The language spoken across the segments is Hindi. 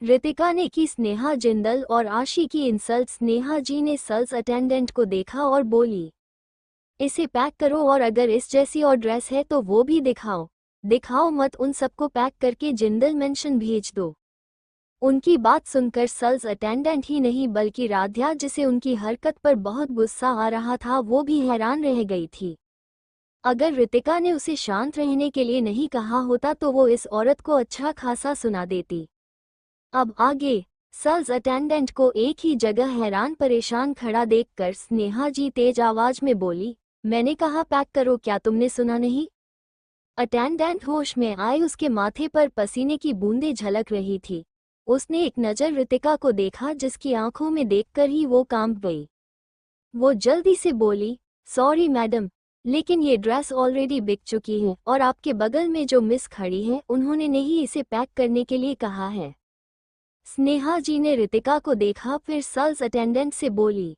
रितिका ने की स्नेहा जिंदल और आशी की इंसल्ट। स्नेहा जी ने सेल्स अटेंडेंट को देखा और बोली, इसे पैक करो और अगर इस जैसी और ड्रेस है तो वो भी दिखाओ। दिखाओ मत, उन सबको पैक करके जिंदल मेंशन भेज दो। उनकी बात सुनकर सेल्स अटेंडेंट ही नहीं बल्कि राध्या, जिसे उनकी हरकत पर बहुत गुस्सा आ रहा था, वो भी हैरान रह गई थी। अगर रितिका ने उसे शांत रहने के लिए नहीं कहा होता तो वो इस औरत को अच्छा खासा सुना देती। अब आगे सेल्स अटेंडेंट को एक ही जगह हैरान परेशान खड़ा देखकर स्नेहा जी तेज आवाज में बोली, मैंने कहा पैक करो, क्या तुमने सुना नहीं? अटेंडेंट होश में आए, उसके माथे पर पसीने की बूंदें झलक रही थी। उसने एक नज़र रितिका को देखा जिसकी आंखों में देखकर ही वो कांप गई। वो जल्दी से बोली, सॉरी मैडम, लेकिन ये ड्रेस ऑलरेडी बिक चुकी है और आपके बगल में जो मिस खड़ी है उन्होंने नहीं इसे पैक करने के लिए कहा है। स्नेहा जी ने रितिका को देखा, फिर सेल्स अटेंडेंट से बोली,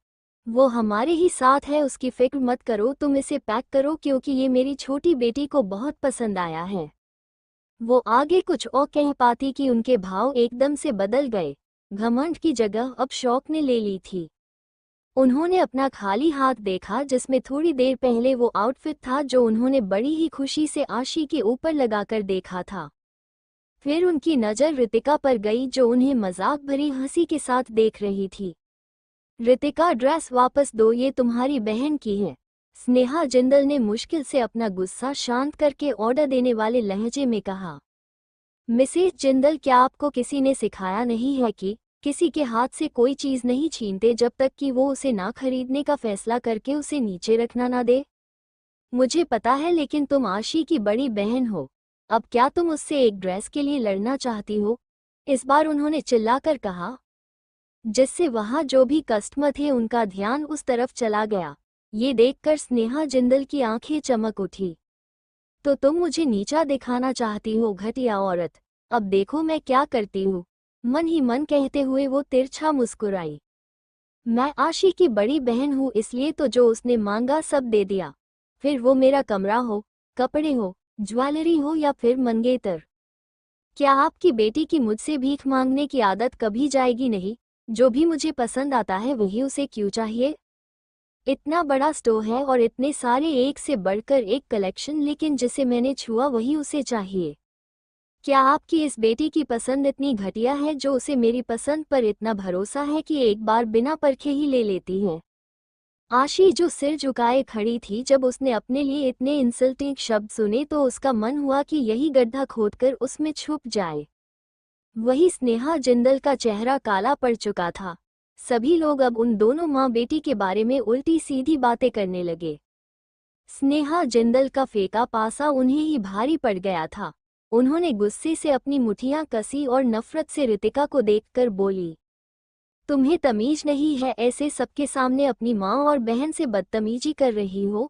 वो हमारे ही साथ है, उसकी फिक्र मत करो, तुम इसे पैक करो क्योंकि ये मेरी छोटी बेटी को बहुत पसंद आया है। वो आगे कुछ और कह पाती कि उनके भाव एकदम से बदल गए। घमंड की जगह अब शौक ने ले ली थी। उन्होंने अपना खाली हाथ देखा जिसमें थोड़ी देर पहले वो आउटफिट था जो उन्होंने बड़ी ही खुशी से आशी के ऊपर लगाकर देखा था। फिर उनकी नज़र रितिका पर गई जो उन्हें मजाक भरी हंसी के साथ देख रही थी। रितिका, ड्रेस वापस दो, ये तुम्हारी बहन की है। स्नेहा जिंदल ने मुश्किल से अपना गुस्सा शांत करके ऑर्डर देने वाले लहजे में कहा, मिसेज जिंदल, क्या आपको किसी ने सिखाया नहीं है कि किसी के हाथ से कोई चीज़ नहीं छीनते जब तक कि वो उसे ना खरीदने का फैसला करके उसे नीचे रखना ना दे? मुझे पता है, लेकिन तुम आशी की बड़ी बहन हो। अब क्या तुम उससे एक ड्रेस के लिए लड़ना चाहती हो? इस बार उन्होंने चिल्लाकर कहा, जिससे वहां जो भी कस्टमर थे उनका ध्यान उस तरफ चला गया। ये देखकर स्नेहा जिंदल की आंखें चमक उठी। तो तुम मुझे नीचा दिखाना चाहती हो, घटिया औरत? अब देखो मैं क्या करती हूँ। मन ही मन कहते हुए वो तिरछा मुस्कुराई। मैं आशी की बड़ी बहन हूँ, इसलिए तो जो उसने मांगा सब दे दिया। फिर वो मेरा कमरा हो, कपड़े हो, ज्वेलरी हो या फिर मंगेतर। क्या आपकी बेटी की मुझसे भीख मांगने की आदत कभी जाएगी नहीं? जो भी मुझे पसंद आता है वही उसे क्यों चाहिए? इतना बड़ा स्टोर है और इतने सारे एक से बढ़कर एक कलेक्शन, लेकिन जिसे मैंने छुआ वही उसे चाहिए। क्या आपकी इस बेटी की पसंद इतनी घटिया है जो उसे मेरी पसंद पर इतना भरोसा है कि एक बार बिना परखे ही ले लेती है? आशी जो सिर झुकाए खड़ी थी, जब उसने अपने लिए इतने इंसल्टिंग शब्द सुने तो उसका मन हुआ कि यही गड्ढा खोदकर उसमें छुप जाए। वही स्नेहा जिंदल का चेहरा काला पड़ चुका था। सभी लोग अब उन दोनों माँ बेटी के बारे में उल्टी सीधी बातें करने लगे। स्नेहा जिंदल का फेंका पासा उन्हें ही भारी पड़ गया था। उन्होंने गुस्से से अपनी मुठियां कसी और नफरत से रितिका को देखकर बोली, तुम्हें तमीज नहीं है, ऐसे सबके सामने अपनी माँ और बहन से बदतमीजी कर रही हो?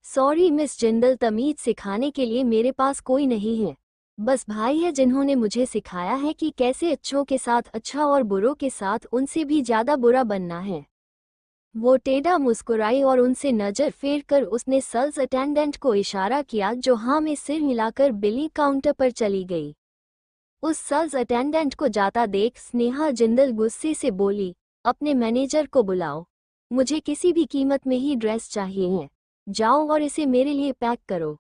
सॉरी मिस जिंदल, तमीज सिखाने के लिए मेरे पास कोई नहीं है। बस भाई है जिन्होंने मुझे सिखाया है कि कैसे अच्छों के साथ अच्छा और बुरों के साथ उनसे भी ज्यादा बुरा बनना है। वो टेढ़ा मुस्कुराई और उनसे नजर फेर कर उसने सेल्स अटेंडेंट को इशारा किया जो हाँ में सिर हिलाकर बिलिंग काउंटर पर चली गई। उस सेल्स अटेंडेंट को जाता देख स्नेहा जिंदल गुस्से से बोली, अपने मैनेजर को बुलाओ, मुझे किसी भी कीमत में ही ड्रेस चाहिए है। जाओ और इसे मेरे लिए पैक करो।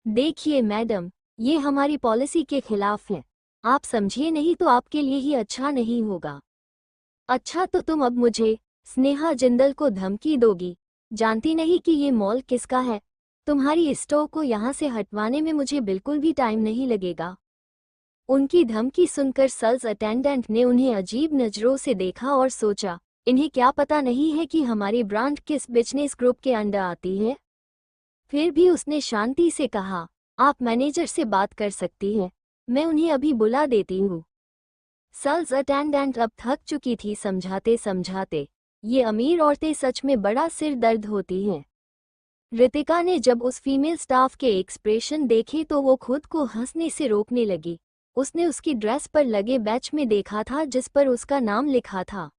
देखिए मैडम, ये हमारी पॉलिसी के खिलाफ है। आप समझिए, नहीं तो आपके लिए ही अच्छा नहीं होगा। अच्छा तो तुम अब मुझे, स्नेहा जिंदल को धमकी दोगी? जानती नहीं कि ये मॉल किसका है? तुम्हारी स्टोर को यहाँ से हटवाने में मुझे बिल्कुल भी टाइम नहीं लगेगा। उनकी धमकी सुनकर सेल्स अटेंडेंट ने उन्हें अजीब नज़रों से देखा और सोचा, इन्हें क्या पता नहीं है कि हमारी ब्रांड किस बिजनेस ग्रुप के अंडर आती है? फिर भी उसने शांति से कहा, आप मैनेजर से बात कर सकती हैं, मैं उन्हें अभी बुला देती हूँ। सेल्स अटेंडेंट अब थक चुकी थी समझाते समझाते। ये अमीर औरतें सच में बड़ा सिर दर्द होती हैं। रितिका ने जब उस फीमेल स्टाफ के एक्सप्रेशन देखे तो वो खुद को हंसने से रोकने लगी। उसने उसकी ड्रेस पर लगे बैच में देखा था जिस पर उसका नाम लिखा था,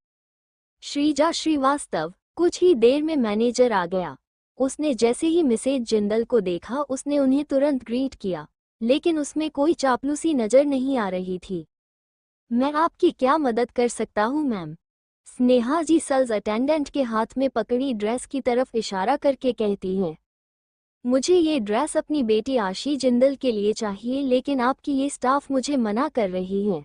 श्रीजा श्रीवास्तव। कुछ ही देर में मैनेजर आ गया। उसने जैसे ही मिसेज जिंदल को देखा उसने उन्हें तुरंत ग्रीट किया, लेकिन उसमें कोई चापलूसी नजर नहीं आ रही थी। मैं आपकी क्या मदद कर सकता हूँ मैम? स्नेहा जी सेल्स अटेंडेंट के हाथ में पकड़ी ड्रेस की तरफ इशारा करके कहती हैं। मुझे ये ड्रेस अपनी बेटी आशी जिंदल के लिए चाहिए, लेकिन आपकी ये स्टाफ मुझे मना कर रही है।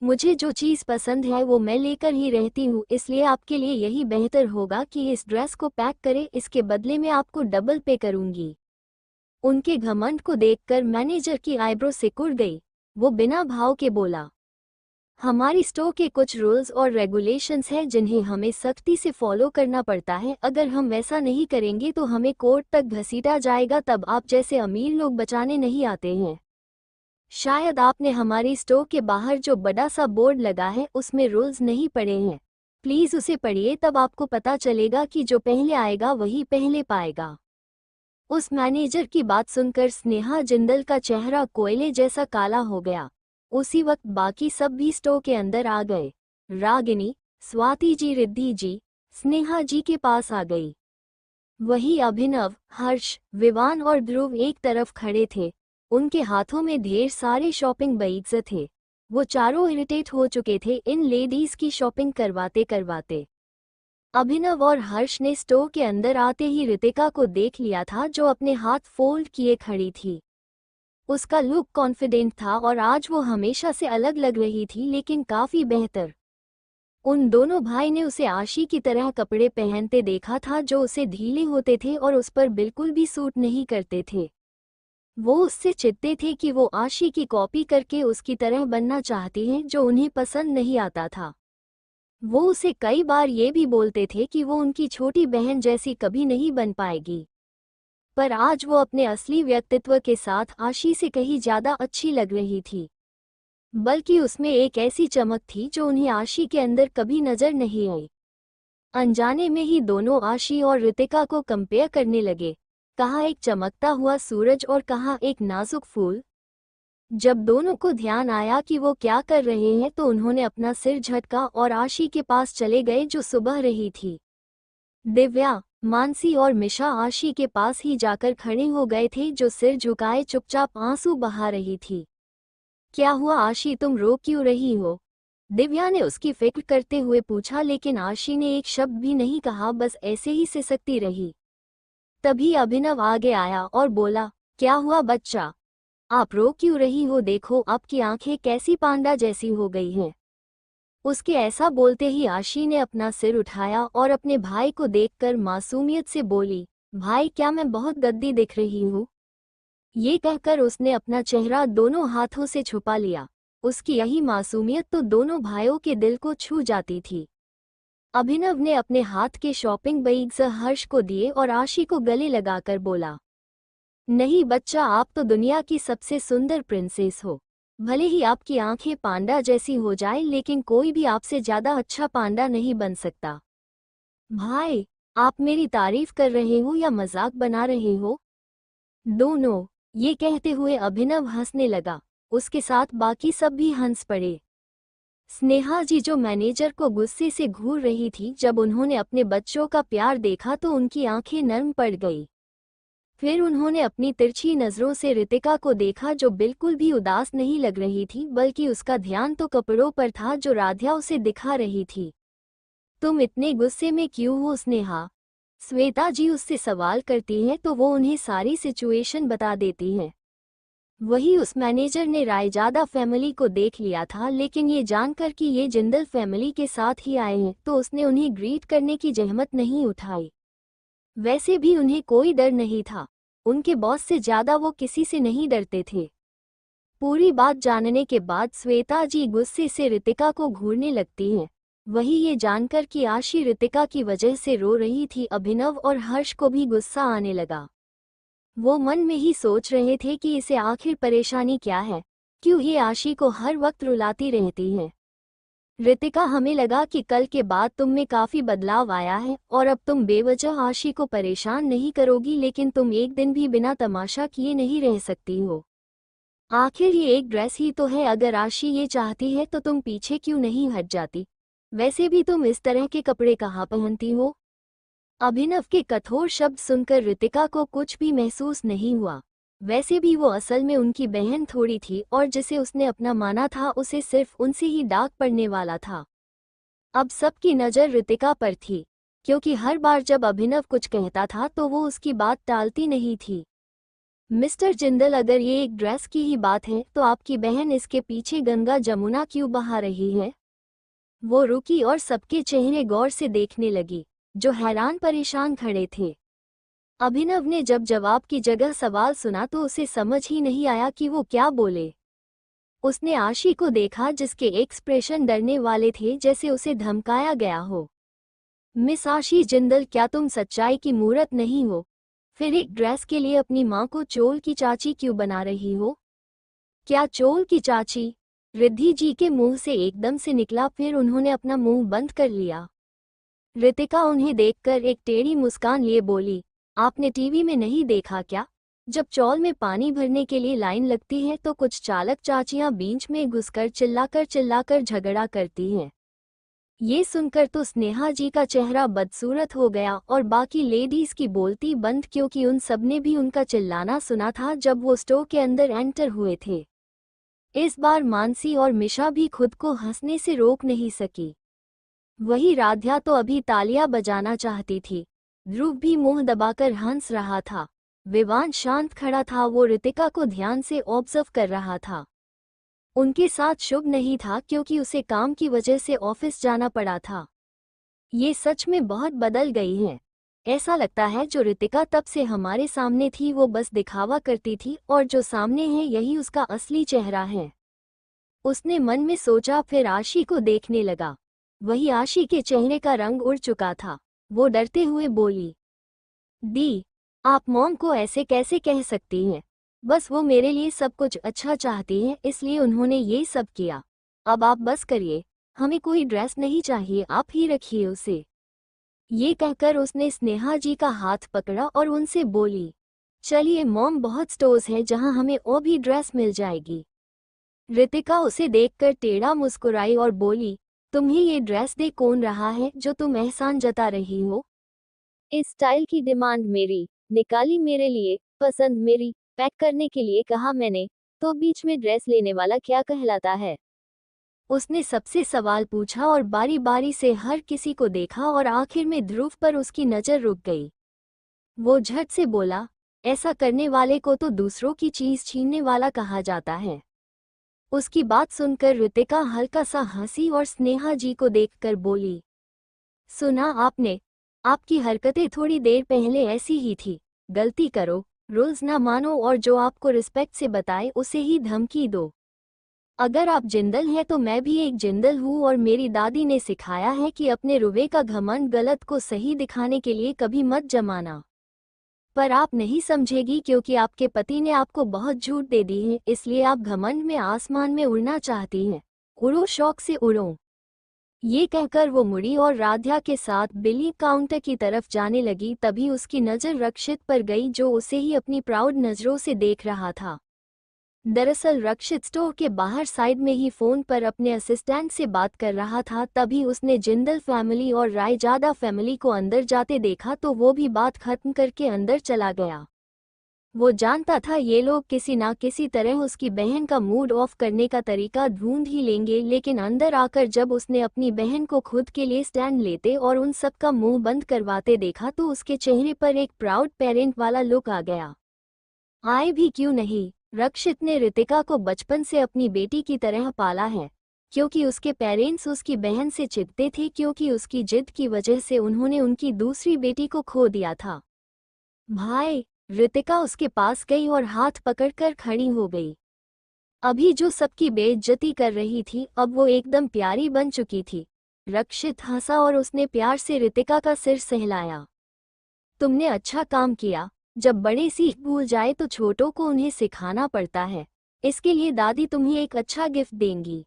मुझे जो चीज़ पसंद है वो मैं लेकर ही रहती हूँ, इसलिए आपके लिए यही बेहतर होगा कि इस ड्रेस को पैक करें, इसके बदले में आपको डबल पे करूँगी। उनके घमंड को देखकर मैनेजर की आईब्रो सिकुड़ गई। वो बिना भाव के बोला, हमारी स्टोर के कुछ रूल्स और रेगुलेशंस हैं जिन्हें हमें सख्ती से फॉलो करना पड़ता है। अगर हम वैसा नहीं करेंगे तो हमें कोर्ट तक घसीटा जाएगा। तब आप जैसे अमीर लोग बचाने नहीं आते हैं। शायद आपने हमारी स्टोर के बाहर जो बड़ा सा बोर्ड लगा है उसमें रूल्स नहीं पढ़े हैं। प्लीज़ उसे पढ़िए, तब आपको पता चलेगा कि जो पहले आएगा वही पहले पाएगा। उस मैनेजर की बात सुनकर स्नेहा जिंदल का चेहरा कोयले जैसा काला हो गया। उसी वक्त बाकी सब भी स्टोर के अंदर आ गए। रागिनी, स्वाति जी, रिद्धि जी स्नेहा जी के पास आ गई। वही अभिनव, हर्ष, विवान और ध्रुव एक तरफ खड़े थे। उनके हाथों में ढेर सारे शॉपिंग बैग्स थे। वो चारों इरिटेट हो चुके थे इन लेडीज की शॉपिंग करवाते करवाते। अभिनव और हर्ष ने स्टोर के अंदर आते ही रितिका को देख लिया था, जो अपने हाथ फोल्ड किए खड़ी थी। उसका लुक कॉन्फिडेंट था और आज वो हमेशा से अलग लग रही थी, लेकिन काफी बेहतर। उन दोनों भाई ने उसे आशी की तरह कपड़े पहनते देखा था, जो उसे ढीले होते थे और उस पर बिल्कुल भी सूट नहीं करते थे। वो उससे चिढ़ते थे कि वो आशी की कॉपी करके उसकी तरह बनना चाहती है, जो उन्हें पसंद नहीं आता था। वो उसे कई बार ये भी बोलते थे कि वो उनकी छोटी बहन जैसी कभी नहीं बन पाएगी। पर आज वो अपने असली व्यक्तित्व के साथ आशी से कहीं ज्यादा अच्छी लग रही थी। बल्कि उसमें एक ऐसी चमक थी जो उन्हें आशी के अंदर कभी नजर नहीं आई। अनजाने में ही दोनों आशी और रितिका को कंपेयर करने लगे। कहाँ एक चमकता हुआ सूरज और कहाँ एक नाजुक फूल। जब दोनों को ध्यान आया कि वो क्या कर रहे हैं तो उन्होंने अपना सिर झटका और आशी के पास चले गए, जो सुबह रही थी। दिव्या, मानसी और मिशा आशी के पास ही जाकर खड़े हो गए थे, जो सिर झुकाए चुपचाप आंसू बहा रही थी। क्या हुआ आशी, तुम रो क्यों रही हो? दिव्या ने उसकी फिक्र करते हुए पूछा, लेकिन आशी ने एक शब्द भी नहीं कहा, बस ऐसे ही सिसकती रही। तभी अभिनव आगे आया और बोला, क्या हुआ बच्चा, आप रो क्यों रही हो? देखो आपकी आंखें कैसी पांडा जैसी हो गई हैं। उसके ऐसा बोलते ही आशी ने अपना सिर उठाया और अपने भाई को देखकर मासूमियत से बोली, भाई क्या मैं बहुत गद्दी दिख रही हूँ? ये कहकर उसने अपना चेहरा दोनों हाथों से छुपा लिया। उसकी यही मासूमियत तो दोनों भाइयों के दिल को छू जाती थी। अभिनव ने अपने हाथ के शॉपिंग बैग्स हर्ष को दिए और आशी को गले लगाकर बोला, नहीं बच्चा, आप तो दुनिया की सबसे सुंदर प्रिंसेस हो। भले ही आपकी आंखें पांडा जैसी हो जाए, लेकिन कोई भी आपसे ज्यादा अच्छा पांडा नहीं बन सकता। भाई, आप मेरी तारीफ कर रहे हो या मजाक बना रहे हो? दोनों। ये कहते हुए अभिनव हंसने लगा। उसके साथ बाकी सब भी हंस पड़े। स्नेहा जी, जो मैनेजर को गुस्से से घूर रही थी, जब उन्होंने अपने बच्चों का प्यार देखा तो उनकी आंखें नर्म पड़ गई। फिर उन्होंने अपनी तिरछी नजरों से रितिका को देखा, जो बिल्कुल भी उदास नहीं लग रही थी, बल्कि उसका ध्यान तो कपड़ों पर था जो राध्या उसे दिखा रही थी। तुम इतने गुस्से में क्यों हो स्नेहा? श्वेता जी उससे सवाल करती हैं तो वो उन्हें सारी सिचुएशन बता देती हैं। वही उस मैनेजर ने रायजादा फैमिली को देख लिया था, लेकिन ये जानकर कि ये जिंदल फैमिली के साथ ही आए हैं तो उसने उन्हें ग्रीट करने की जहमत नहीं उठाई। वैसे भी उन्हें कोई डर नहीं था। उनके बॉस से ज्यादा वो किसी से नहीं डरते थे। पूरी बात जानने के बाद श्वेता जी गुस्से से रितिका को घूरने लगती हैं। वही ये जानकर कि आशी रितिका की वजह से रो रही थी, अभिनव और हर्ष को भी गुस्सा आने लगा। वो मन में ही सोच रहे थे कि इसे आखिर परेशानी क्या है, क्यों ये आशी को हर वक्त रुलाती रहती है। रितिका, हमें लगा कि कल के बाद तुम में काफी बदलाव आया है और अब तुम बेवजह आशी को परेशान नहीं करोगी, लेकिन तुम एक दिन भी बिना तमाशा किए नहीं रह सकती हो। आखिर ये एक ड्रेस ही तो है, अगर आशी ये चाहती है तो तुम पीछे क्यों नहीं हट जाती? वैसे भी तुम इस तरह के कपड़े कहाँ पहनती हो? अभिनव के कठोर शब्द सुनकर रितिका को कुछ भी महसूस नहीं हुआ। वैसे भी वो असल में उनकी बहन थोड़ी थी और जिसे उसने अपना माना था उसे सिर्फ उनसे ही डाक पड़ने वाला था। अब सबकी नज़र ऋतिका पर थी, क्योंकि हर बार जब अभिनव कुछ कहता था तो वो उसकी बात टालती नहीं थी। मिस्टर जिंदल, अगर ये एक ड्रेस की ही बात है तो आपकी बहन इसके पीछे गंगा जमुना क्यों बहा रही है? वो रुकी और सबके चेहरे गौर से देखने लगी, जो हैरान परेशान खड़े थे। अभिनव ने जब जवाब की जगह सवाल सुना तो उसे समझ ही नहीं आया कि वो क्या बोले। उसने आशी को देखा जिसके एक्सप्रेशन डरने वाले थे, जैसे उसे धमकाया गया हो। मिस आशी जिंदल, क्या तुम सच्चाई की मूरत नहीं हो? फिर एक ड्रेस के लिए अपनी माँ को चोल की चाची क्यों बना रही हो? क्या चोल की चाची? रिद्धि जी के मुंह से एकदम से निकला, फिर उन्होंने अपना मुंह बंद कर लिया। ऋतिका उन्हें देखकर एक टेढ़ी मुस्कान लिए बोली, आपने टीवी में नहीं देखा क्या? जब चौल में पानी भरने के लिए लाइन लगती है तो कुछ चालक चाचियां बीच में घुसकर चिल्लाकर झगड़ा करती हैं। ये सुनकर तो स्नेहा जी का चेहरा बदसूरत हो गया और बाकी लेडीज की बोलती बंद, क्योंकि उन सबने भी उनका चिल्लाना सुना था जब वो स्टोर के अंदर एंटर हुए थे। इस बार मानसी और मिशा भी खुद को हंसने से रोक नहीं सकी। वही राध्या तो अभी तालियां बजाना चाहती थी। ध्रुव भी मुंह दबाकर हंस रहा था। विवान शांत खड़ा था, वो ऋतिका को ध्यान से ऑब्जर्व कर रहा था। उनके साथ शुभ नहीं था क्योंकि उसे काम की वजह से ऑफिस जाना पड़ा था। ये सच में बहुत बदल गई है। ऐसा लगता है जो ऋतिका तब से हमारे सामने थी वो बस दिखावा करती थी और जो सामने है यही उसका असली चेहरा है। उसने मन में सोचा, फिर आशी को देखने लगा। वही आशी के चेहरे का रंग उड़ चुका था। वो डरते हुए बोली, दी, आप मॉम को ऐसे कैसे कह सकती हैं? बस वो मेरे लिए सब कुछ अच्छा चाहती हैं, इसलिए उन्होंने ये सब किया। अब आप बस करिए, हमें कोई ड्रेस नहीं चाहिए, आप ही रखिए उसे। ये कहकर उसने स्नेहा जी का हाथ पकड़ा और उनसे बोली, चलिए मॉम, बहुत स्टोर्स हैं जहां हमें और भी ड्रेस मिल जाएगी। ऋतिका उसे देखकर टेढ़ा मुस्कुराई और बोली, तुम्हें ये ड्रेस दे कौन रहा है जो तुम एहसान जता रही हो? इस स्टाइल की डिमांड मेरी, निकाली मेरे लिए, पसंद मेरी, पैक करने के लिए कहा मैंने, तो बीच में ड्रेस लेने वाला क्या कहलाता है? उसने सबसे सवाल पूछा और बारी बारी से हर किसी को देखा और आखिर में ध्रुव पर उसकी नजर रुक गई। वो झट से बोला, ऐसा करने वाले को तो दूसरों की चीज छीनने वाला कहा जाता है। उसकी बात सुनकर ऋतिका हल्का सा हंसी और स्नेहा जी को देखकर बोली, सुना आपने, आपकी हरकतें थोड़ी देर पहले ऐसी ही थी। गलती करो, रूल्स ना मानो और जो आपको रिस्पेक्ट से बताए उसे ही धमकी दो। अगर आप जिंदल हैं तो मैं भी एक जिंदल हूँ और मेरी दादी ने सिखाया है कि अपने रुवे का घमंड गलत को सही दिखाने के लिए कभी मत जमाना। पर आप नहीं समझेगी क्योंकि आपके पति ने आपको बहुत झूठ दे दी है, इसलिए आप घमंड में आसमान में उड़ना चाहती हैं। उड़ो, शौक से उड़ो। ये कहकर वो मुड़ी और राध्या के साथ बिलिंग काउंटर की तरफ जाने लगी। तभी उसकी नज़र रक्षित पर गई, जो उसे ही अपनी प्राउड नज़रों से देख रहा था। दरअसल रक्षित स्टोर के बाहर साइड में ही फोन पर अपने असिस्टेंट से बात कर रहा था। तभी उसने जिंदल फैमिली और रायजादा फैमिली को अंदर जाते देखा तो वो भी बात खत्म करके अंदर चला गया। वो जानता था ये लोग किसी ना किसी तरह उसकी बहन का मूड ऑफ करने का तरीका ढूंढ ही लेंगे, लेकिन अंदर आकर जब उसने अपनी बहन को खुद के लिए स्टैंड लेते और उन सब का मुंह बंद करवाते देखा तो उसके चेहरे पर एक प्राउड पेरेंट वाला लुक आ गया। आए भी क्यों नहीं, रक्षित ने ऋतिका को बचपन से अपनी बेटी की तरह पाला है, क्योंकि उसके पेरेंट्स उसकी बहन से चिढ़ते थे क्योंकि उसकी जिद की वजह से उन्होंने उनकी दूसरी बेटी को खो दिया था। भाई, ऋतिका उसके पास गई और हाथ पकड़कर खड़ी हो गई। अभी जो सबकी बेइज्जती कर रही थी अब वो एकदम प्यारी बन चुकी थी। रक्षित हंसा और उसने प्यार से ऋतिका का सिर सहलाया। तुमने अच्छा काम किया, जब बड़े सीख भूल जाए तो छोटों को उन्हें सिखाना पड़ता है। इसके लिए दादी तुम्हें एक अच्छा गिफ्ट देंगी।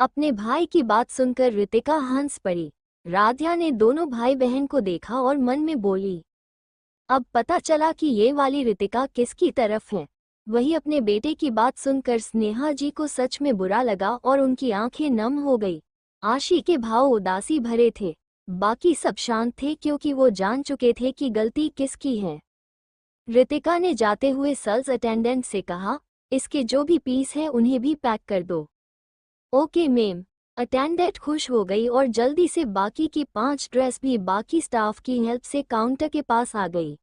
अपने भाई की बात सुनकर ऋतिका हंस पड़ी। राध्या ने दोनों भाई बहन को देखा और मन में बोली, अब पता चला कि ये वाली ऋतिका किसकी तरफ है। वही अपने बेटे की बात सुनकर स्नेहा जी को सच में बुरा लगा और उनकी आंखें नम हो गई। आशी के भाव उदासी भरे थे, बाकी सब शांत थे क्योंकि वो जान चुके थे कि गलती किसकी है। रितिका ने जाते हुए सेल्स अटेंडेंट से कहा, इसके जो भी पीस हैं उन्हें भी पैक कर दो। Okay ma'am. अटेंडेंट खुश हो गई और जल्दी से बाकी की 5 ड्रेस भी बाकी स्टाफ की हेल्प से काउंटर के पास आ गई।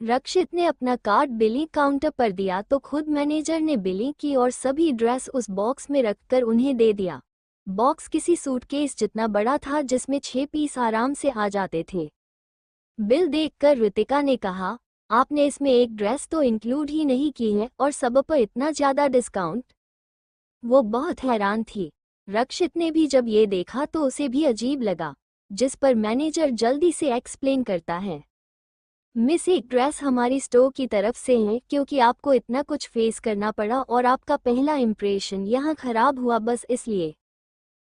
रक्षित ने अपना कार्ड बिलिंग काउंटर पर दिया तो खुद मैनेजर ने बिलिंग की और सभी ड्रेस उस बॉक्स में रखकर उन्हें दे दिया। बॉक्स किसी सूटकेस जितना बड़ा था जिसमें 6 पीस आराम से आ जाते थे। बिल देखकर रितिका ने कहा, आपने इसमें एक ड्रेस तो इंक्लूड ही नहीं की है और सब पर इतना ज़्यादा डिस्काउंट। वो बहुत हैरान थी। रक्षित ने भी जब ये देखा तो उसे भी अजीब लगा, जिस पर मैनेजर जल्दी से एक्सप्लेन करता है, मिस एक ड्रेस हमारी स्टोर की तरफ से है क्योंकि आपको इतना कुछ फेस करना पड़ा और आपका पहला इम्प्रेशन यहाँ खराब हुआ बस इसलिए।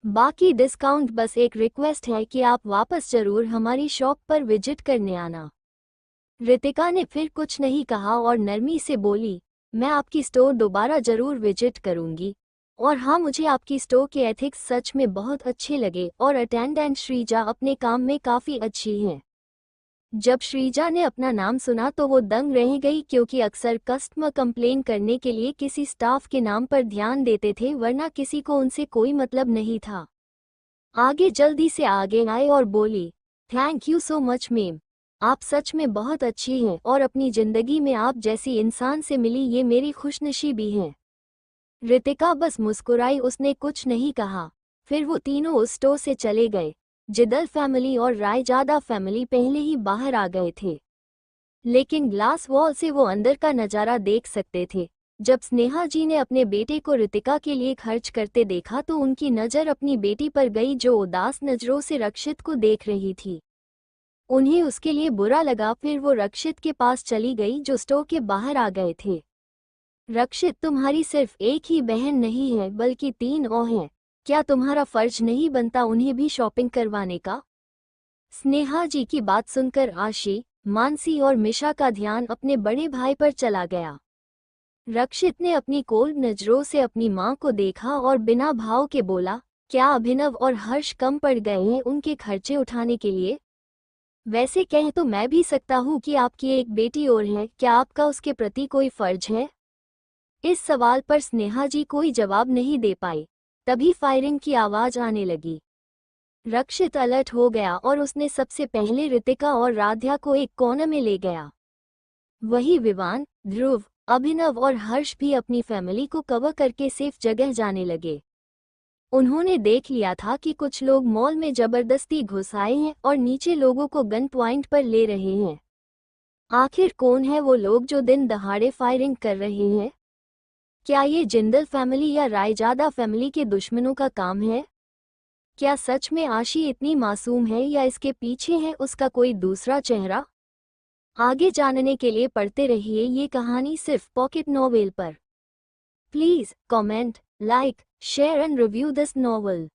बाकी डिस्काउंट बस एक रिक्वेस्ट है कि आप वापस जरूर हमारी शॉप पर विजिट करने आना। रितिका ने फिर कुछ नहीं कहा और नरमी से बोली, मैं आपकी स्टोर दोबारा जरूर विजिट करूंगी। और हाँ, मुझे आपकी स्टोर के एथिक्स सच में बहुत अच्छे लगे और अटेंडेंट श्रीजा अपने काम में काफ़ी अच्छी हैं। जब श्रीजा ने अपना नाम सुना तो वो दंग रह गई क्योंकि अक्सर कस्टमर कंप्लेन करने के लिए किसी स्टाफ के नाम पर ध्यान देते थे, वरना किसी को उनसे कोई मतलब नहीं था। आगे जल्दी से आगे आए और बोली, thank you so much ma'am, आप सच में बहुत अच्छी हैं और अपनी ज़िंदगी में आप जैसी इंसान से मिली ये मेरी खुशनसीबी है। रितिका बस मुस्कुराई, उसने कुछ नहीं कहा। फिर वो तीनों उस स्टोर से चले गए। जिदल फैमिली और रायजादा फैमिली पहले ही बाहर आ गए थे, लेकिन ग्लास वॉल से वो अंदर का नज़ारा देख सकते थे। जब स्नेहा जी ने अपने बेटे को रितिका के लिए खर्च करते देखा तो उनकी नज़र अपनी बेटी पर गई जो उदास नज़रों से रक्षित को देख रही थी। उन्हें उसके लिए बुरा लगा। फिर वो रक्षित के पास चली गई जो स्टोर के बाहर आ गए थे। रक्षित, तुम्हारी सिर्फ एक ही बहन नहीं है बल्कि 3 और हैं। क्या तुम्हारा फर्ज नहीं बनता उन्हें भी शॉपिंग करवाने का? स्नेहा जी की बात सुनकर आशी, मानसी और मिशा का ध्यान अपने बड़े भाई पर चला गया। रक्षित ने अपनी कोल्ड नजरों से अपनी मां को देखा और बिना भाव के बोला, क्या अभिनव और हर्ष कम पड़ गए हैं उनके खर्चे उठाने के लिए? वैसे कह तो मैं भी सकता हूँ कि आपकी एक बेटी और है, क्या आपका उसके प्रति कोई फर्ज है? इस सवाल पर स्नेहा जी कोई जवाब नहीं दे पाई। तभी फायरिंग की आवाज आने लगी। रक्षित अलर्ट हो गया और उसने सबसे पहले रितिका और राध्या को एक कोने में ले गया। वही विवान, ध्रुव, अभिनव और हर्ष भी अपनी फैमिली को कवर करके सेफ जगह जाने लगे। उन्होंने देख लिया था कि कुछ लोग मॉल में जबरदस्ती घुस आए हैं और नीचे लोगों को गन पॉइंट पर ले रहे हैं। आखिर कौन है वो लोग जो दिन दहाड़े फायरिंग कर रहे हैं? क्या ये जिंदल फैमिली या रायजादा फैमिली के दुश्मनों का काम है? क्या सच में आशी इतनी मासूम है या इसके पीछे है उसका कोई दूसरा चेहरा? आगे जानने के लिए पढ़ते रहिए ये कहानी सिर्फ पॉकेट नॉवेल पर। Please comment, like, share and review this novel.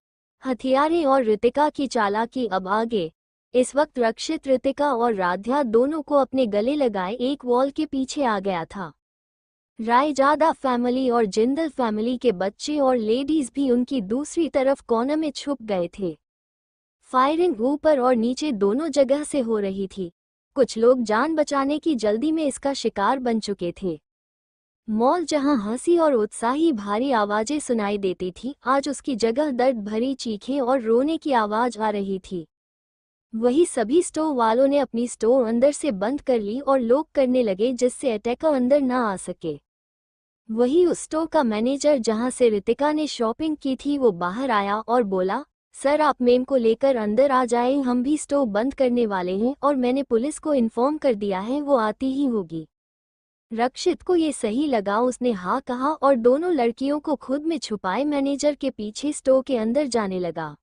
हथियारे और रितिका की चालाकी अब आगे। इस वक्त रक्षित रितिका और राध्या दोनों को अपने गले लगाए एक वॉल के पीछे आ गया था। रायजादा फैमिली और जिंदल फैमिली के बच्चे और लेडीज भी उनकी दूसरी तरफ कोने में छुप गए थे। फायरिंग ऊपर और नीचे दोनों जगह से हो रही थी। कुछ लोग जान बचाने की जल्दी में इसका शिकार बन चुके थे। मॉल जहां हंसी और उत्साही भारी आवाजें सुनाई देती थी, आज उसकी जगह दर्द भरी चीखें और रोने की आवाज आ रही थी। वही सभी स्टोर वालों ने अपनी स्टोर अंदर से बंद कर ली और लॉक करने लगे जिससे अटैकर अंदर न आ सके। वही उस स्टोर का मैनेजर जहां से रितिका ने शॉपिंग की थी वो बाहर आया और बोला, सर आप मेम को लेकर अंदर आ जाएं, हम भी स्टोर बंद करने वाले हैं और मैंने पुलिस को इन्फॉर्म कर दिया है, वो आती ही होगी। रक्षित को ये सही लगा, उसने हाँ कहा और दोनों लड़कियों को खुद में छुपाए मैनेजर के पीछे स्टोर के अंदर जाने लगा।